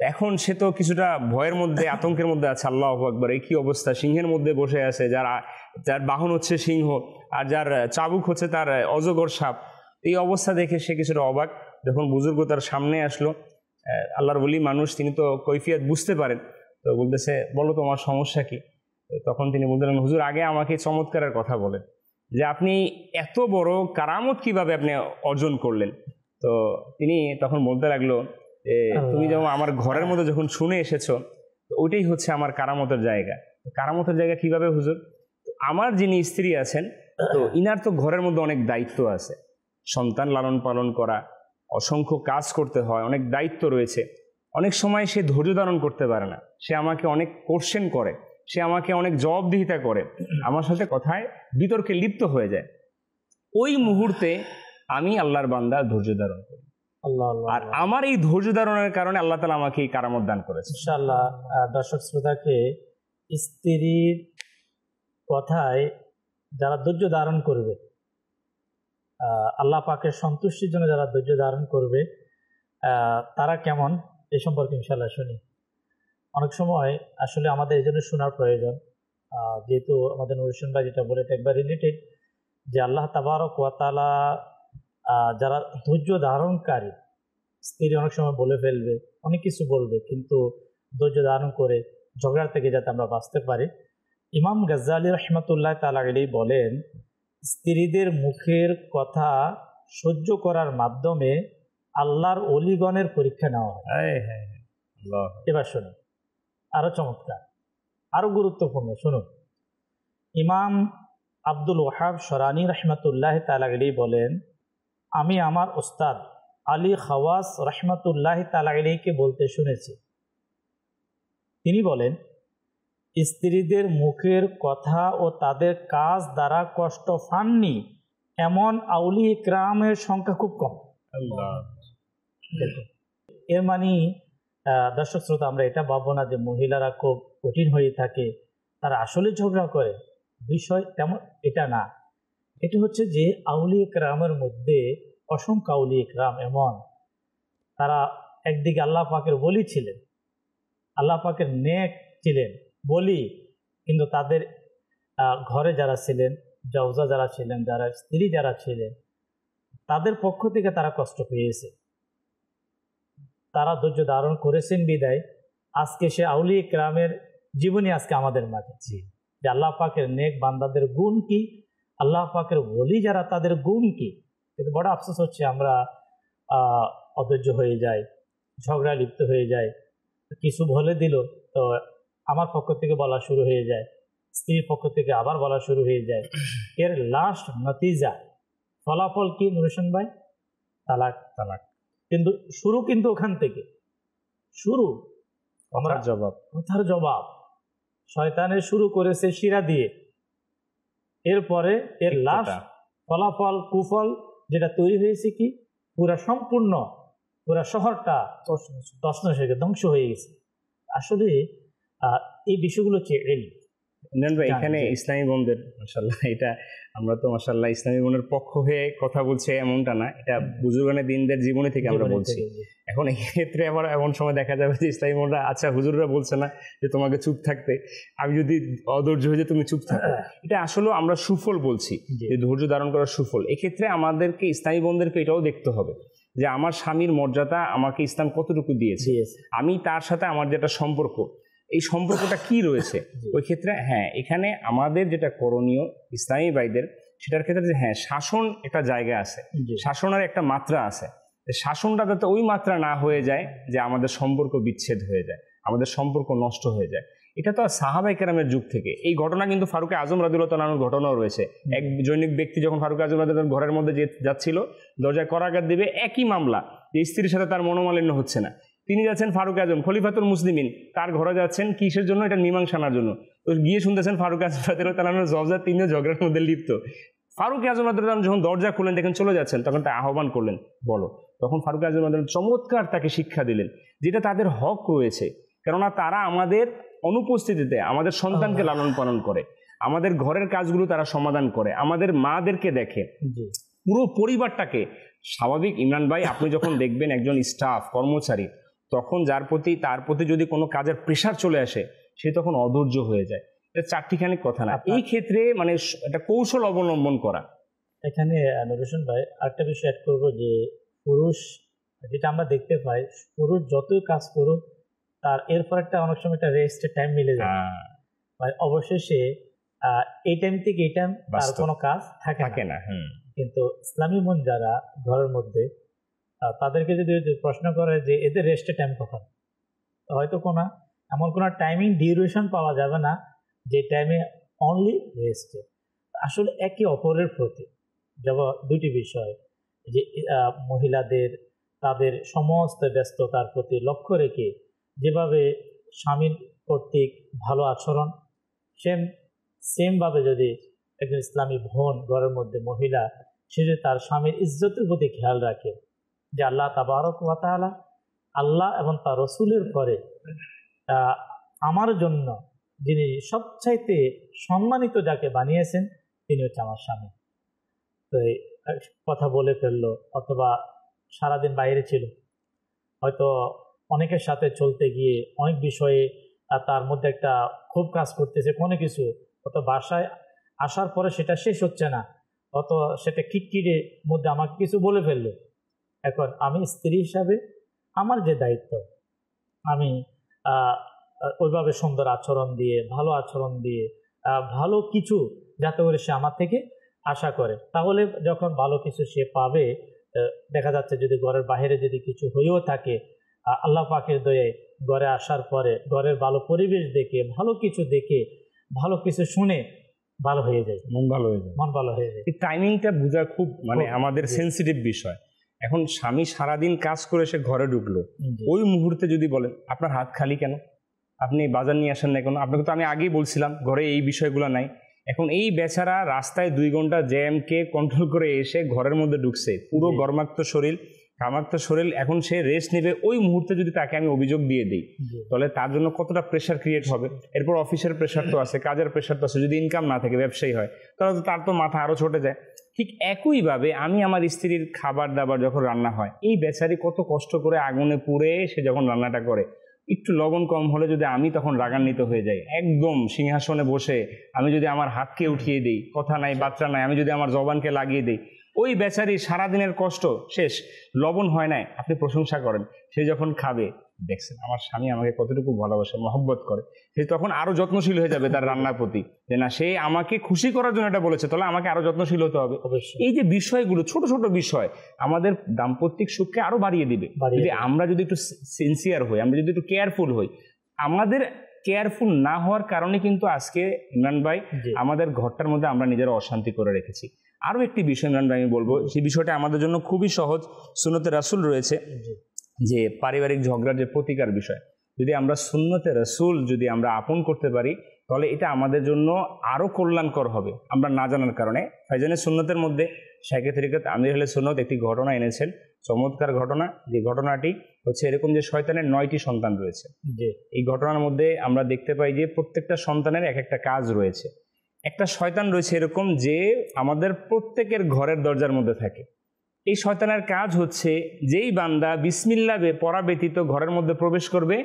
S4: এখন সে তো কিছুটা ভয়ের মধ্যে আতঙ্কের মধ্যে আছে। আল্লাহু আকবার, এই কি অবস্থা! সিংহের মধ্যে বসে আছে, যার বাহন হচ্ছে সিংহ, আর যার চাবুক হচ্ছে তার অজগর সাপ। এই অবস্থা দেখে সে কিছুটা অবাক। যখন বুজুর্গ তার সামনে আসলো, আল্লাহর ওলি মানুষ, তিনি তো কৈফিয়ত বুঝতে পারেন, তো বলতেছে, বলো তোমার সমস্যা কি? তখন তিনি বললেন, হুজুর আগে আমাকে চমৎকারের কথা বলেন, যে আপনি এত বড় কারামত কিভাবে আপনি অর্জন করলেন। তো তিনি তখন বলতে লাগলো, তুমি যেমন আমার ঘরের মধ্যে যখন শুনে এসেছো, ওইটাই হচ্ছে আমার কারামতের জায়গা। কারামতের জায়গা কিভাবে হুজুর? আমার যিনি স্ত্রী আছেন, তো ইনার তো ঘরের মধ্যে অনেক দায়িত্ব আছে, সন্তান লালন পালন করা, অসংখ্য কাজ করতে হয়, অনেক দায়িত্ব রয়েছে। অনেক সময় সে ধৈর্য ধারণ করতে পারে না, সে আমাকে অনেক কোশ্চেন করে, সে আমাকে অনেক জবাবদিহিতা করে, আমার সাথে কথায় বিতর্কে লিপ্ত হয়ে যায়। ওই মুহূর্তে আমি আল্লাহর বান্দা ধৈর্য ধারণ করি, আর আমার এই ধৈর্য ধারণের কারণে আল্লাহ তাআলা আমাকে এই কারামত দান করেছে।
S2: ইনশাআল্লাহ দর্শক শ্রোতাকে স্ত্রীর কথায় যারা ধৈর্য ধারণ করবে, আল্লাহ পাকের সন্তুষ্টির জন্য যারা ধৈর্য ধারণ করবে, তারা কেমন এই সম্পর্কে ইনশাআল্লাহ শুনি। অনেক সময় আসলে আমাদের এই জন্য শোনার প্রয়োজন, যেহেতু আমাদের নুর হোসেন ভাই যেটা বলে এটা একবার রিলেটেড, যে আল্লাহ তাবারক ওয়া তাআলা যারা ধৈর্য ধারণকারী, স্ত্রী অনেক সময় বলে ফেলবে, অনেক কিছু বলবে, কিন্তু ধৈর্য ধারণ করে ঝগড়ার থেকে যাতে আমরা বাঁচতে পারি। ইমাম গাজ্জালী রাহমাতুল্লাহ তাআলা আলাইহি বলেন, স্ত্রীদের মুখের কথা সহ্য করার মাধ্যমে আল্লাহর ওলিগণের পরীক্ষা নেওয়া হয়। এবার শুনুন, আরো চমৎকার, আরো গুরুত্বপূর্ণ, শুনুন। ইমাম আব্দুল ওয়াহাব শরানি রাহমাতুল্লাহ তাআলা আলাইহি বলেন, আমি আমার ওস্তাদ আলী খাওয়াস রাহমাতুল্লাহ তাআলা আলাইহিকে বলতে শুনেছি, তিনি বলেন, স্ত্রীদের মুখের কথা ও তাদের কাজ দ্বারা কষ্ট পাননি এমন আউলিয়া ইকরামের সংখ্যা খুব কম। দেখুন, এর মানে দর্শক শ্রোতা, আমরা এটা ভাববো না যে মহিলারা খুব কঠিন হয়ে থাকে, তারা আসলে ঝগড়া করে, বিষয় তেমন এটা না। এটা হচ্ছে যে আউলিয়া ইকরামের মধ্যে অসংখ্য আউলিয়া ইকরাম এমন, তারা একদিকে আল্লাহ পাকের ওলি ছিলেন, আল্লাহ পাকের নেক ছিলেন বলি, কিন্তু তাদের ঘরে যারা ছিলেন, জাওজা যারা ছিলেন, যারা স্ত্রী যারা ছিলেন, তাদের পক্ষ থেকে তারা কষ্ট পেয়েছে। তারা ধৈর্য ধারণ করেছেন বিদায় আজকে সে আউলিয়া ইকরামের জীবনী আজকে আমাদের মাঝে, যে আল্লাহ পাকের নেক বান্দাদের গুণ কি, আল্লাহ পাকের ওলি যারা তাদের গুণ কি। কিন্তু বড় আফসোস হচ্ছে আমরা অধৈর্য হয়ে যাই, ঝগড়া লিপ্ত হয়ে যায়, কিছু বলে দিল তো আমার পক্ষ থেকে বলা শুরু হয়ে যায়, স্ত্রীর পক্ষ থেকে আবার বলা শুরু হয়ে যায়। এর লাস্ট নতিজা, ফলাফল কি নুর হোসেন ভাই? তালাক। তালাক কিন্তু শুরু কিন্তু ওখান থেকে শুরু, আমরা কথার জবাব শয়তানের শুরু করেছে শিরা দিয়ে, এরপরে এর লাস্ট ফলাফল কুফল যেটা তৈরি হয়েছে কি, পুরা সম্পূর্ণ পুরা শহরটা তছনছ হয়ে ধ্বংস হয়ে গেছে। আসলে এই বিষয়গুলো হচ্ছে
S4: এখানে ইসলামী বোনদের মাশাআল্লাহ, এটা আমরা তো মাশাআল্লাহ ইসলামী বোনের পক্ষ হয়ে কথা বলছে এমনটা না, এটা বুজুর্গানে দিনদের জীবনী থেকে আমরা বলছি। এখন এই ক্ষেত্রে আবার এমন সময় দেখা যাবে যে ইসলামী বোনরা, আচ্ছা হুজুররা বলছে না যে তোমাকে চুপ থাকতে, আমি যদি অধৈর্য হয়ে যে তুমি চুপ থাকো, এটা আসলে আমরা সুফল বলছি, যে ধৈর্য ধারণ করার সুফল। এক্ষেত্রে আমাদেরকে ইসলামী বোনদেরকে এটাও দেখতে হবে যে আমার স্বামীর মর্যাদা আমাকে ইসলাম কতটুকু দিয়েছে, আমি তার সাথে আমার যেটা সম্পর্ক, এই সম্পর্কটা কি রয়েছে। ওই ক্ষেত্রে হ্যাঁ, এখানে আমাদের যেটা করণীয় ইসলামী ভাইদের, সেটার ক্ষেত্রে যে হ্যাঁ শাসন একটা জায়গা আছে, শাসনের একটা মাত্রা আছে, শাসনটা যাতে ওই মাত্রা না হয়ে যায় যে আমাদের সম্পর্ক বিচ্ছেদ হয়ে যায়, আমাদের সম্পর্ক নষ্ট হয়ে যায়। এটা তো সাহাবায়ে কেরামের যুগ থেকে এই ঘটনা, কিন্তু ফারুক আজম রাদিয়াল্লাহু তাআলার ঘটনাও রয়েছে। এক জৈনিক ব্যক্তি যখন ফারুক আজম রাদিয়াল্লাহু ঘরের মধ্যে যাচ্ছিল, দরজায় করাঘাত দিবে, একই মামলা যে স্ত্রীর সাথে তার মনোমালিন্য হচ্ছে না, তিনি যাচ্ছেন ফারুক আজম খলিফাতুল মুসলিমিন, তার ঘরে যাচ্ছেন কিসের জন্য? এটা মীমাংসার জন্য। তো গিয়ে শুনতেছেন ফারুক আজম রাদিয়াল্লাহু তাআলার জবজা, তিনিও ঝগড়ার মধ্যে লিপ্ত। ফারুক আজম রাদিয়াল্লাহু তাআলা যখন দরজা খুলেন, দেখেন চলে যাচ্ছেন, তখন তা আহ্বান করলেন, বলো। তখন ফারুক আজম রাদিয়াল্লাহু চমৎকার তাকে শিক্ষা দিলেন, যেটা তাদের হক রয়েছে, কেননা তারা আমাদের অনুপস্থিতিতে আমাদের সন্তানকে লালন পালন করে, আমাদের ঘরের কাজগুলো তারা সমাধান করে, আমাদের মাদেরকে দেখে, পুরো পরিবারটাকে। স্বাভাবিক ইমরান ভাই, আপনি যখন দেখবেন একজন স্টাফ কর্মচারী তখন তার প্রতি যদি কোনো কাজের প্রেশার চলে আসে, সে তখন অধৈর্য হয়ে যায়। এটা চারটিখানি কথা না, এই ক্ষেত্রে মানে একটা কৌশল অবলম্বন করা।
S2: এখানে নুর হোসেন ভাই আরেকটা বিষয় অ্যাড করবো যে পুরুষ, যেটা আমরা দেখতে পাই, পুরুষ যতই কাজ করুক তার এরপর একটা অনেক সময় একটা রেস্টের টাইম মিলে যায়, মানে অবশেষে এই টাইম থেকে এই টাইম তার কোনো কাজ থাকে না। কিন্তু ইসলামী মন যারা ঘরের মধ্যে, তাদেরকে যদি প্রশ্ন করে যে এদের রেস্টের টাইম কখন, হয়তো এমন কোনো টাইমিং ডিউরেশন পাওয়া যাবে না যে টাইমে অনলি রেস্টে। আসলে একে অপরের প্রতি যেমন দুটি বিষয়, যে মহিলাদের তাদের সমস্ত ব্যস্ততার প্রতি লক্ষ্য রেখে যেভাবে স্বামীর কর্তৃক ভালো আচরণ, সেমভাবে যদি একজন ইসলামী বোন ঘরের মধ্যে মহিলা, সে যদি তার স্বামীর ইজ্জতের প্রতি খেয়াল রাখে, যে আল্লাহ তাবারক ওয়া তাআলা, আল্লাহ এবং তার রসুলের পরে আমার জন্য যিনি সবচাইতে সম্মানিত যাকে বানিয়েছেন তিনি হচ্ছে আমার স্বামী। তো কথা বলে ফেললো, অথবা সারাদিন বাইরে ছিল, হয়তো অনেকের সাথে চলতে গিয়ে অনেক বিষয়ে তার মধ্যে একটা খুব কাজ করতেছে কোনো কিছু, অত বাসায় আসার পরে সেটা শেষ হচ্ছে না, অত সেটা খিটখিটে মধ্যে আমাকে কিছু বলে ফেললো। এখন আমি স্ত্রী হিসাবে আমার যে দায়িত্ব, আমি ওইভাবে সুন্দর আচরণ দিয়ে, ভালো আচরণ দিয়ে, ভালো কিছু যাতে করে সে আমার থেকে আশা করে, তাহলে যখন ভালো কিছু সে পাবে, দেখা যাচ্ছে যদি ঘরের বাইরে যদি কিছু হয়েও থাকে, আল্লাহ পাকের দয়ায় ঘরে আসার পরে ঘরের ভালো পরিবেশ দেখে, ভালো কিছু দেখে, ভালো কিছু শুনে ভালো হয়ে যায়, মন ভালো হয়ে যায়।
S4: এই টাইমিংটা বোঝা খুব মানে আমাদের সেন্সিটিভ বিষয়। এখন স্বামী সারাদিন কাজ করে সে ঘরে ঢুকলো, ওই মুহূর্তে যদি বলেন আপনার হাত খালি কেন, আপনি বাজার নিয়ে আসেন না কেন, আপনাকে তো আমি আগেই বলছিলাম ঘরে এই বিষয়গুলো নাই। এখন এই বেচারা রাস্তায় 2 ঘন্টা জ্যামকে কন্ট্রোল করে এসে ঘরের মধ্যে ঢুকছে, পুরো গরমাক্ত শরীর, ঘামাক্ত শরীর, এখন সে রেস্ট নেবে, ওই মুহূর্তে যদি তাকে আমি অভিযোগ দিয়ে দিই, তাহলে তার জন্য কতটা প্রেশার ক্রিয়েট হবে। এরপর অফিসের প্রেশার তো আছে, কাজের প্রেশার তো আছে, যদি ইনকাম না থাকে, ব্যবসায়ী হয়, তাহলে তো তার তো মাথা আরও ছোটে যায়। ঠিক একইভাবে আমি আমার স্ত্রীর খাবার দাবার যখন রান্না হয়, এই বেচারি কত কষ্ট করে আগুনে পুড়ে সে যখন রান্নাটা করে, একটু লবণ কম হলে যদি আমি তখন রাগান্বিত হয়ে যাই, একদম সিংহাসনে বসে আমি যদি আমার হাতকে উঠিয়ে দিই, কথা নাই বাচ্চা নাই, আমি যদি আমার জবানকে লাগিয়ে দিই, ওই বেচারি সারাদিনের কষ্ট শেষ, লবণ হয় নাই, আপনি প্রশংসা করেন, সে যখন খাবে দেখছেন আমার স্বামী আমাকে কতটুকু ভালোবাসে, মহব্বত করে, সে তখন আরো যত্নশীল হয়ে যাবে তার রান্নার প্রতি, যে না সে আমাকে খুশি করার জন্য এটা বলেছে, তাহলে আমাকে আরো যত্নশীল হতে হবে। এই যে বিষয়গুলো, ছোট ছোট বিষয় আমাদের দাম্পত্যিক সুখকে আরো বাড়িয়ে দিবে, যদি আমরা যদি একটু সিনসিয়ার হই, আমরা যদি একটু কেয়ারফুল হই। আমাদের কেয়ারফুল না হওয়ার কারণে কিন্তু আজকে ইমরান ভাই আমাদের ঘরটার মধ্যে আমরা নিজেরা অশান্তি করে রেখেছি। আরও একটি বিষয় ইমরান ভাই আমি বলবো, সেই বিষয়টা আমাদের জন্য খুবই সহজ, সুন্নতে রাসূল রয়েছে, যে পারিবারিক ঝগড়ার যে প্রতিকার বিষয়, যদি আমরা সুন্নতে রাসূল যদি আমরা আপন করতে পারি, তাহলে এটা আমাদের জন্য আরও কল্যাণকর হবে আমরা না জানার কারণে। ফাইজানের সুন্নতের মধ্যে শাইখে তরিকত আমির আহলে সুন্নত একটি ঘটনা এনেছেন, চমৎকার ঘটনা। যে ঘটনাটি হচ্ছে এরকম যে শয়তানের 9টি সন্তান রয়েছে। এই ঘটনার মধ্যে আমরা দেখতে পাই যে প্রত্যেকটা সন্তানের এক একটা কাজ রয়েছে। একটা শয়তান রয়েছে এরকম যে আমাদের প্রত্যেকের ঘরের দরজার মধ্যে থাকে। এই শয়তানের কাজ হচ্ছে, যেই বান্দা বিসমিল্লাহ পড়া ব্যতীত ঘরের মধ্যে প্রবেশ করবে,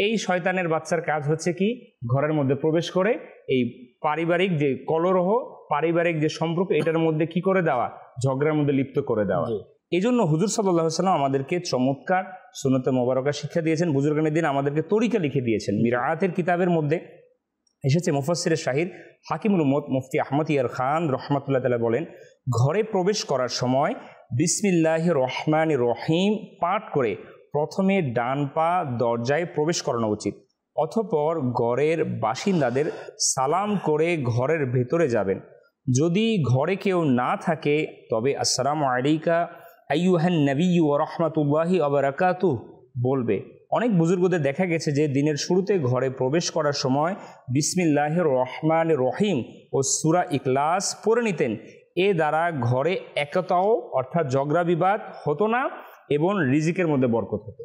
S4: এই শয়তানের বাচ্চার কাজ হচ্ছে কি, ঘরের মধ্যে প্রবেশ করে এই পারিবারিক যে কলরহ, পারিবারিক যে সম্পর্ক, এটার মধ্যে কি করে দেওয়া, ঝগড়ার মধ্যে লিপ্ত করে দেওয়া। এই জন্য হুজুর সাল্লাল্লাহু আলাইহি ওয়াসাল্লাম আমাদেরকে চমৎকার সুন্নতে মোবারকা শিক্ষা দিয়েছেন, বুজুর্গানের দিন আমাদেরকে তরিকা লিখে দিয়েছেন। মিরাআতের কিতাবের মধ্যে এসেছে, মুফাসসিরে শাহির হাকিমুল উম্মত মুফতি আহমদ ইয়ার খান রহমাতুল্লাহ তাআলা বলেন, ঘরে প্রবেশ করার সময় বিসমিল্লাহির রহমানির রহিম পাঠ করে প্রথমে ডান পা দরজায় প্রবেশ করানো উচিত, অতঃপর ঘরের বাসিন্দাদের সালাম করে ঘরের ভেতরে যাবেন। যদি ঘরে কেউ না থাকে তবে আসসালামু আলাইকা আইয়ুহান নবিয়্যু ওয়া রাহমাতুল্লাহি ওয়া বারাকাতুহু বলবে। অনেক বুজুর্গদের দেখা গেছে যে দিনের শুরুতে ঘরে প্রবেশ করার সময় বিসমিল্লাহির রহমানির রহিম ও সূরা ইখলাস পড়ে নিতেন। এ দ্বারা ঘরে একতাও অর্থাৎ ঝগড়া বিবাদ হতো না এবং রিজিকের মধ্যে বরকত হতো।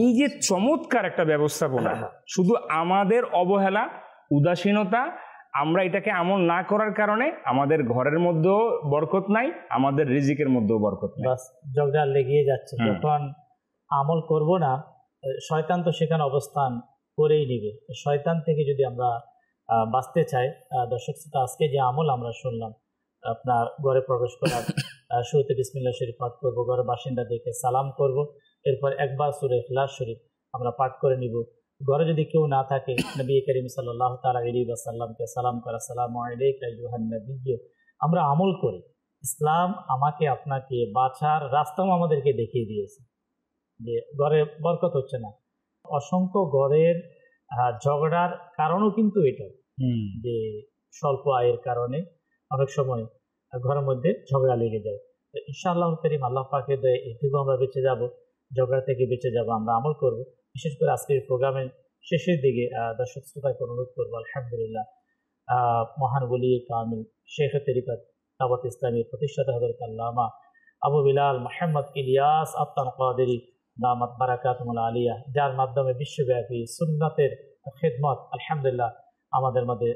S4: এই যে চমৎকার একটা ব্যবস্থাপনা, শুধু আমাদের অবহেলা, উদাসীনতা, আমরা এটাকে আমল না করার কারণে আমাদের ঘরের মধ্যেও বরকত নাই, আমাদের রিজিকের মধ্যেও বরকত নাই,
S2: ঝগড়া লেগেই যাচ্ছে। যখন আমল করব না শয়তান তো সেখানে অবস্থান করেই নিবে। শয়তান থেকে যদি আমরা বাঁচতে চাই, দর্শক শ্রোতা, আজকে যে আমল আমরা শুনলাম, আপনার ঘরে প্রবেশ করার শুরুতে বিসমিল্লাহ শরীফ পাঠ করবো, ঘরের বাসিন্দা দেখে সালাম করব, এরপর একবার সূরা ইখলাস শরীফ আমরা পাঠ করে নিব। ঘরে যদি কেউ না থাকে, নবী করিম সাল্লাল্লাহু তাআলা আলাইহি ওয়াসাল্লামকে সালাম করা, আসসালামু আলাইকা আইয়ুহান নবিয়্যু। আমরা আমল করি। ইসলাম আমাকে আপনাকে বাঁচার রাস্তাও আমাদেরকে দেখিয়ে দিয়েছে। যে ঘরে বরকত হচ্ছে না, অসংখ্য ঘরের ঝগড়ার কারণও কিন্তু এটা, যে স্বল্প আয়ের কারণে অনেক সময় ঘরের মধ্যে ঝগড়া লেগে যায়। তো ইনশাআল্লাহ করিম আল্লাহ পাকের দয়ায় এই থেকেও আমরা বেঁচে যাব, ঝগড়া থেকে বেঁচে যাব, আমরা আমল করব। বিশেষ করে আজকের প্রোগ্রামের শেষের দিকে দর্শক শ্রোতাকে অনুরোধ করবো, আলহামদুলিল্লাহ, মহান ওলি কামিল শেখ তরিকত দাওয়াত ইসলামীর প্রতিষ্ঠাতা হযরত আল্লামা আবু বিলাল মুহাম্মদ ইলিয়াস আত্তান কাদেরী দামাত বারাকাতুহুল আলিয়া, যার মাধ্যমে বিশ্বব্যাপী সুন্নাতের খেদমত আলহামদুলিল্লাহ আমাদের মধ্যে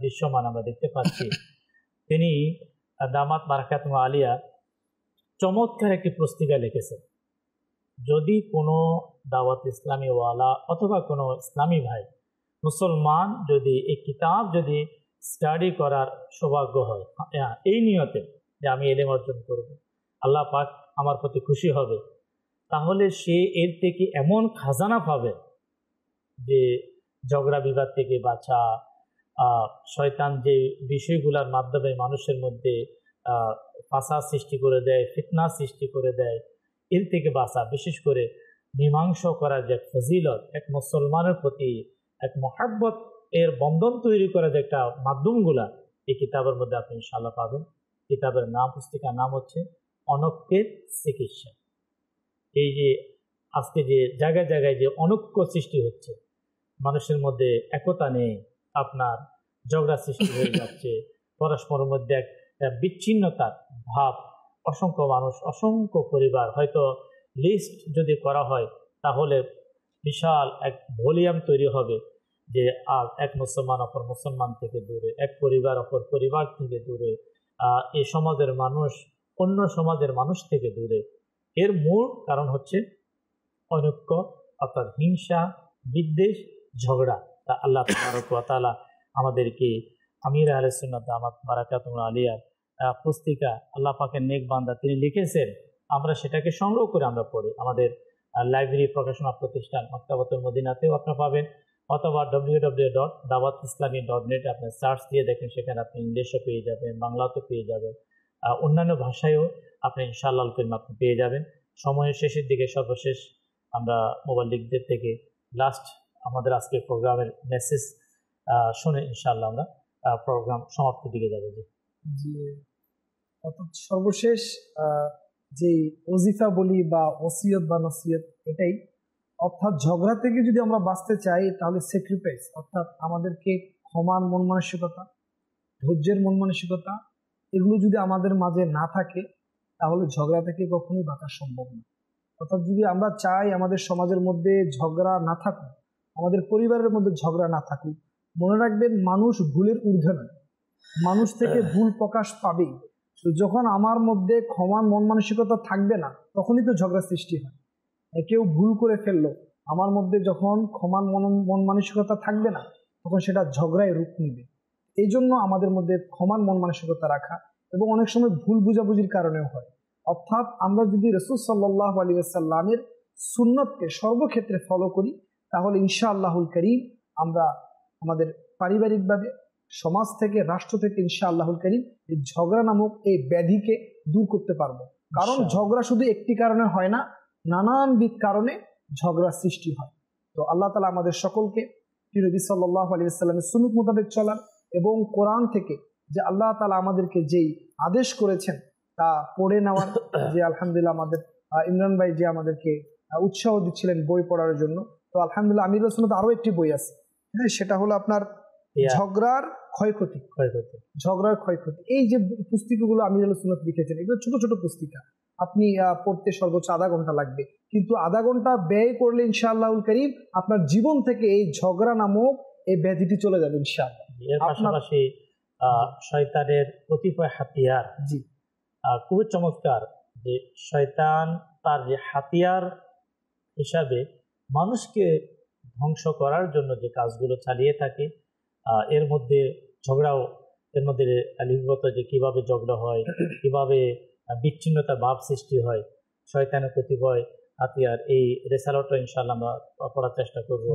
S2: দৃশ্যমান আমরা দেখতে পাচ্ছি। তিনি দামাত বারাকাতুহুল আলিয়া চমৎকার একটি পুস্তিকা লিখেছেন। যদি কোনো দাওয়াত ইসলামী ওয়ালা অথবা কোনো ইসলামী ভাই মুসলমান যদি এই কিতাব যদি স্টাডি করার সৌভাগ্য হয়, এই নিয়তে যে আমি ইলম অর্জন করব, আল্লাহ পাক আমার প্রতি খুশি হবে, তাহলে সে এর থেকে এমন খাজানা পাবে যে ঝগড়া বিবাদ থেকে বাঁচা, শয়তান যে বিষয়গুলোর মাধ্যমে মানুষের মধ্যে ফাসাদ সৃষ্টি করে দেয়, ফিতনা সৃষ্টি করে দেয়, এর থেকে বাঁচা, বিশেষ করে মীমাংসা করার যে ফজিলত, এক মুসলমানের প্রতি এক মহাব্বত এর বন্ধন তৈরি করার যে একটা মাধ্যমগুলা এই কিতাবের মধ্যে আপনি ইনশাআল্লাহ পাবেন। কিতাবের নাম, পুস্তিকার নাম হচ্ছে অনৈক্যের চিকিৎসা। এই যে আজকে যে জায়গায় জায়গায় যে অনৈক্য সৃষ্টি হচ্ছে, মানুষের মধ্যে একতা নেই, আপনার ঝগড়া সৃষ্টি হয়ে যাচ্ছে, পরস্পরের মধ্যে এক বিচ্ছিন্নতার ভাব, অসংখ্য মানুষ, অসংখ্য পরিবার, হয়তো লিস্ট যদি করা হয় তাহলে বিশাল এক ভলিউম তৈরি হবে যে আজ এক মুসলমান অপর মুসলমান থেকে দূরে, এক পরিবার অপর পরিবার থেকে দূরে, এই সমাজের মানুষ অন্য সমাজের মানুষ থেকে দূরে। এর মূল কারণ হচ্ছে অনৈক্য, অর্থাৎ হিংসা, বিদ্বেষ, ঝগড়া। তা আল্লাহ তাবারক ওয়া তাআলা আমাদেরকে আমির আহলে সুন্নাত দামাত বারাকাতুহুল আলিয়া পুস্তিকা, আল্লাহ পাকের নেক বান্দা তিনি লিখেছেন, আমরা সেটাকে সংগ্রহ করে আমরা পড়ি। আমাদের লাইব্রেরি প্রকাশনা প্রতিষ্ঠান মাকতাবাতুল মদিনাতেও আপনারা পাবেন, অথবা www.dawatislami.net আপনি সার্চ দিয়ে দেখেন, সেখানে আপনি ইংলিশও পেয়ে যাবেন, বাংলাতেও পেয়ে যাবেন, অন্যান্য ভাষায়ও আপনি ইনশাআল্লাহ আপনি পেয়ে যাবেন। সময়ের শেষের দিকে সর্বশেষ আমরা মোবাইল লিগদের থেকে লাস্ট আমাদের আজকের প্রোগ্রামের মেসেজ শুনে ইনশাআল্লাহ আমরা প্রোগ্রাম সমাপ্তির দিকে যাবো।
S3: যে অর্থাৎ সর্বশেষ যে ওজিফা বলি বা ওসিয়ত বা নসিয়ত, এটাই অর্থাৎ ঝগড়া থেকে যদি আমরা বাঁচতে চাই তাহলে স্যাক্রিফাইস, অর্থাৎ আমাদেরকে ক্ষমার মন মানসিকতা, ধৈর্যের মন মানসিকতা, এগুলো যদি আমাদের মাঝে না থাকে তাহলে ঝগড়া থেকে কখনোই বাঁচা সম্ভব না। অর্থাৎ যদি আমরা চাই আমাদের সমাজের মধ্যে ঝগড়া না থাকুক, আমাদের পরিবারের মধ্যে ঝগড়া না থাকুক, মনে রাখবেন মানুষ ভুলের ঊর্ধ্বে নয়, মানুষ থেকে ভুল প্রকাশ পাবেই। তো যখন আমার মধ্যে ক্ষমার মন মানসিকতা থাকবে না, তখনই তো ঝগড়া সৃষ্টি হয়। কেউ ভুল করে ফেললো, আমার মধ্যে যখন ক্ষমার মন মানসিকতা থাকবে না, তখন সেটা ঝগড়ায় রূপ নেবে। এই জন্য আমাদের মধ্যে ক্ষমার মন মানসিকতা রাখা, এবং অনেক সময় ভুল বুঝাবুঝির কারণেও হয়। অর্থাৎ আমরা যদি রাসূল সাল্লাল্লাহু আলাইহি ওয়াসাল্লামের সুন্নতকে সর্বক্ষেত্রে ফলো করি, তাহলে ইনশাআল্লাহুল কারীম আমরা আমাদের পারিবারিকভাবে, সমাজ থেকে, রাষ্ট্র থেকে ইনশাআল্লাহুল কারীম এই ঝগড়া নামক এই ব্যাধিকে দূর করতে পারবো। কারণ ঝগড়া শুধু একটি কারণে হয় না, নানানবিধ কারণে ঝগড়া সৃষ্টি হয়। তো আল্লাহ তাআলা আমাদের সকলকে নবী সাল্লাল্লাহু আলাইহি ওয়াসাল্লামের সুন্নাত মোতাবেক চলার এবং কোরআন থেকে যে আল্লাহ তাআলা আমাদেরকে যেই আদেশ করেছেন তা পড়ে নেওয়ার, যে আলহামদুলিল্লাহ আমাদের ইমরান ভাই যে আমাদেরকে উৎসাহ দিচ্ছিলেন বই পড়ার জন্য, তো আলহামদুলিল্লাহ আমিরুল সুন্নাত আরও একটি বই আছে, হ্যাঁ, সেটা হলো আপনার ঝগড়ার ক্ষয়ক্ষতি। ঝগড়ার ক্ষয়ক্ষতি, এই যে পুস্তিকাগুলো আমিরুল সুন্নাত লিখেছেন, এগুলো ছোট ছোট পুস্তিকা, আপনি পড়তে সর্বোচ্চ আধা ঘন্টা লাগবে, কিন্তু আধা ঘন্টা ব্যয় করলে ইনশাআল্লাহুল কারীম আপনার জীবন থেকে এই ঝগড়া নামক এই ব্যাধিটি চলে যাবে ইনশাআল্লাহ।
S2: এর পাশাপাশি শয়তানের কতিপয় হাতিয়ার, জি, খুবই চমৎকার, যে শয়তান তার যে হাতিয়ার হিসাবে মানুষকে ধ্বংস করার জন্য যে কাজগুলো চালিয়ে থাকে, এর মধ্যে ঝগড়াও, এর মধ্যে লিপ্ত, যে কিভাবে ঝগড়া হয়, কিভাবে বিচ্ছিন্নতার ভাব সৃষ্টি হয়, শয়তানের কতিপয় হাতিয়ার, এই রেসালাটা ইনশাআল্লাহ আমরা পড়ার চেষ্টা করব।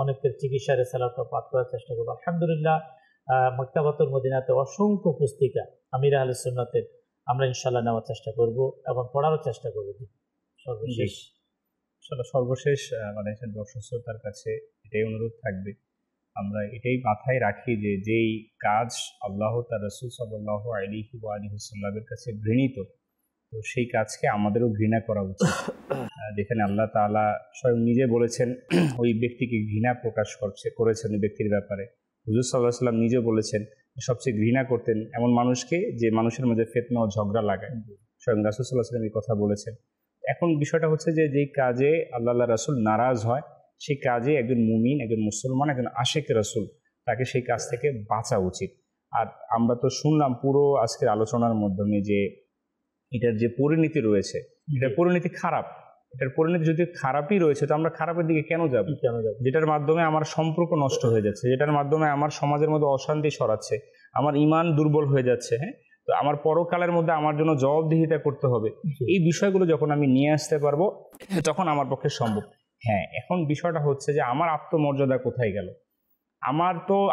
S2: অনেকের চিকিৎসা রেসালাটা পাঠ করার চেষ্টা করবো। আলহামদুলিল্লাহ, মক্তাবাতুল মদিনাতে অসংখ্য পুস্তিকা আমির আহলে সুন্নাতের আমরা ইনশাআল্লাহ নেওয়ার চেষ্টা করব এবং পড়ারও চেষ্টা করব।
S4: সর্বশেষ মানে দর্শক শ্রোতার কাছে এটাই অনুরোধ থাকবে, আমরা এটাই মাথায় রাখি যে যেই কাজ আল্লাহ তার রাসূল সাল্লাল্লাহু আলাইহি ওয়া আলিহি ওয়াসাল্লামের কাছে ঘৃণিত, তো সেই কাজকে আমাদেরও ঘৃণা করা উচিত। যেখানে আল্লাহ তাআলা স্বয়ং নিজে বলেছেন, ওই ব্যক্তিকে ঘৃণা প্রকাশ করেছেন ওই ব্যক্তির ব্যাপারে। হুজুর সাল্লাল্লাহু আলাইহি ওয়াসাল্লাম নিজে বলেছেন সবচেয়ে ঘৃণা করতেন এমন মানুষকে যে মানুষের মধ্যে ফিতনা ও ঝগড়া লাগায়। স্বয়ং রাসূল সাল্লাল্লাহু আলাইহি ওয়াসাল্লাম এই কথা বলেছেন। এখন বিষয়টা হচ্ছে যে যেই কাজে আল্লাহ রাসূল নারাজ হয়, সেই কাজে একজন মুমিন, একজন মুসলমান, একজন আশিক রাসূল, তাকে সেই কাজ থেকে বাঁচা উচিত। আর আমরা তো শুনলাম পুরো আজকের আলোচনার মাধ্যমে যে এটার যে পরিণতি রয়েছে, এটার পরিণতি খারাপ। এটার পরিণতি যদি খারাপই রয়েছে, তো আমরা খারাপের দিকে কেন যাব? যেটার মাধ্যমে আমার সম্পর্ক নষ্ট হয়ে যাচ্ছে, যেটার মাধ্যমে আমার সমাজের মধ্যে অশান্তি ছড়াচ্ছে, আমার ঈমান দুর্বল হয়ে যাচ্ছে, হ্যাঁ, তো আমার পরকালের মধ্যে আমার জন্য জবাবদিহিতা করতে হবে। এই বিষয়গুলো যখন আমি নিয়ে আসতে পারবো, তখন আমার পক্ষে সম্ভব। হ্যাঁ, এখন বিষয়টা হচ্ছে যে আমার আত্মমর্যাদা কোথায় গেল?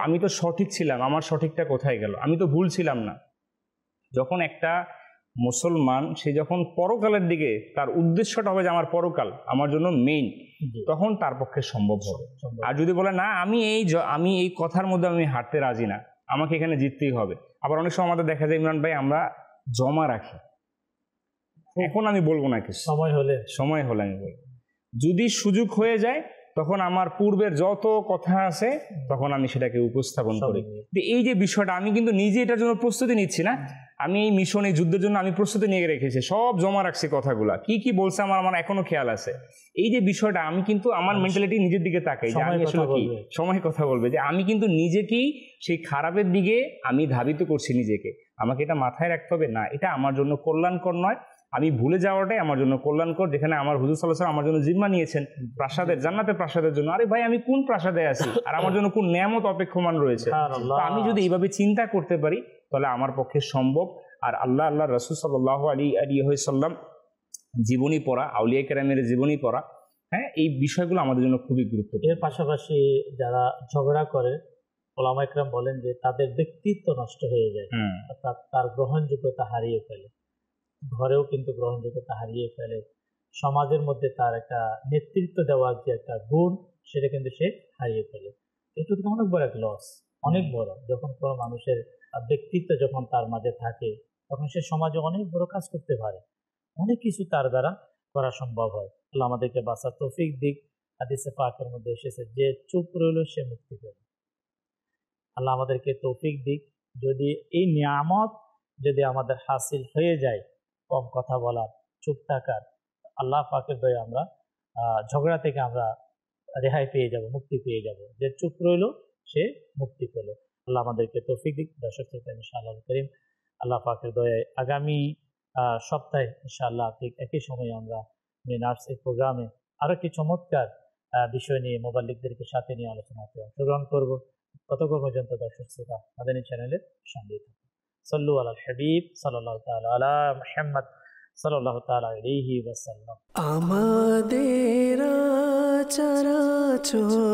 S4: আমি তো সঠিক ছিলাম, আমার সঠিকটা কোথায় গেল? আমি তো ভুল ছিলাম না। যখন একটা মুসলমান সে যখন পরকালের দিকে তার উদ্দেশ্যটা হবে যে আমার পরকাল আমার জন্য মেইন, তখন তার পক্ষে সম্ভব হবে। আর যদি বলে না আমি এই কথার মধ্যে আমি হাঁটতে রাজি না, আমাকে এখানে জিততেই হবে। আবার অনেক সময় আমাদের দেখা যায়, ইমরান ভাই, আমরা জমা রাখি, এখন আমি বলবো না, কিছু সময় হলে আমি বলবো। যদি সুযোগ হয়ে যায়, তখন আমার পূর্বের যত কথা আছে তখন আমি সেটাকে উপস্থাপন করি। এই যে বিষয়টা, আমি কিন্তু নিজে এটার জন্য প্রস্তুতি নিচ্ছি না, আমি এই মিশন, এই যুদ্ধের জন্য আমি প্রস্তুতি নিয়ে রেখেছি, সব জমা রাখছি কথাগুলা, কি কি বলছে আমার এখনো খেয়াল আছে। এই যে বিষয়টা, আমি কিন্তু আমার মেন্টালিটি নিজের দিকে তাকাই যে আমি আসলে কি সময় কথা বলবে, যে আমি কিন্তু নিজেকেই সেই খারাপের দিকে আমি ধাবিত করছি নিজেকে। আমাকে এটা মাথায় রাখতে হবে, না এটা আমার জন্য কল্যাণকর নয়, আমি ভুলে যাওয়াটাই আমার জন্য কল্যাণকর। যেখানে আমার হুজুর সাল্লাল্লাহু আলাইহি ওয়াসাল্লাম আমার জন্য জিম্মা নিয়েছেন প্রাসাদের, জান্নাতের প্রাসাদের জন্য। আরে ভাই, আমি কোন প্রাসাদে আছি আর আমার জন্য কোন নেয়ামত অপেক্ষমান রয়েছে? আমি যদি এইভাবে চিন্তা করতে পারি, তাহলে আমার পক্ষে সম্ভব। আর আল্লাহ রাসূল সাল্লাল্লাহু আলাইহি ওয়াসাল্লাম জীবনী পড়া, আউলিয়া কেরামের জীবনী পড়া, হ্যাঁ, এই বিষয়গুলো আমাদের জন্য খুবই গুরুত্বপূর্ণ।
S2: এর পাশাপাশি যারা ঝগড়া করে, ওলামা ইকরাম বলেন যে তাদের ব্যক্তিত্ব নষ্ট হয়ে যায়, অর্থাৎ তার গ্রহণযোগ্যতা হারিয়ে ফেলে, ঘরেও কিন্তু গ্রহণযোগ্যতা হারিয়ে ফেলে, সমাজের মধ্যে তার একটা নেতৃত্ব দেওয়ার যে একটা গুণ, সেটা কিন্তু সে হারিয়ে ফেলে। এটা কিন্তু অনেক বড় এক লস, অনেক বড়। যখন কোনো মানুষের ব্যক্তিত্ব যখন তার মাঝে থাকে, তখন সে সমাজে অনেক বড় কাজ করতে পারে, অনেক কিছু তার দ্বারা করা সম্ভব হয়। আল্লাহ আমাদেরকে বাঁচার তৌফিক দিক। হাদিসে পাকের মধ্যে এসেছে, যে চুপ রইল সে মুক্তি পেল। আল্লাহ আমাদেরকে তৌফিক দিক। যদি এই নিয়ামত যদি আমাদের হাসিল হয়ে যায়, কম কথা বলার, চুপ থাকার, আল্লাহ পাকের দয়ে আমরা ঝগড়া থেকে আমরা রেহাই পেয়ে যাব, মুক্তি পেয়ে যাব। যে চুপ রইল সে মুক্তি পেল। আল্লাহ আমাদেরকে তৌফিক দিক। দর্শক শ্রোতা, ইনশাআল্লাহ করিম আল্লাহ পাকের দয়ে আগামী সপ্তাহে ইনশাআল্লাহ ঠিক একই সময়ে আমরা মিনার্স এই প্রোগ্রামে আরো একটি চমৎকার বিষয় নিয়ে মুবাল্লিগদেরকে সাথে নিয়ে আলোচনাতে অংশগ্রহণ করব। ততক্ষণ পর্যন্ত দর্শক শ্রোতা, মাদানী চ্যানেলের সঙ্গেই থাকুন। সাল্লু আলাল হাবিব সাল্লাল্লাহু তাআলা আলা মুহাম্মদ সাল্লাল্লাহু তাআলা আলাইহি ওয়াসাল্লাম।
S1: আমাদের চরাচর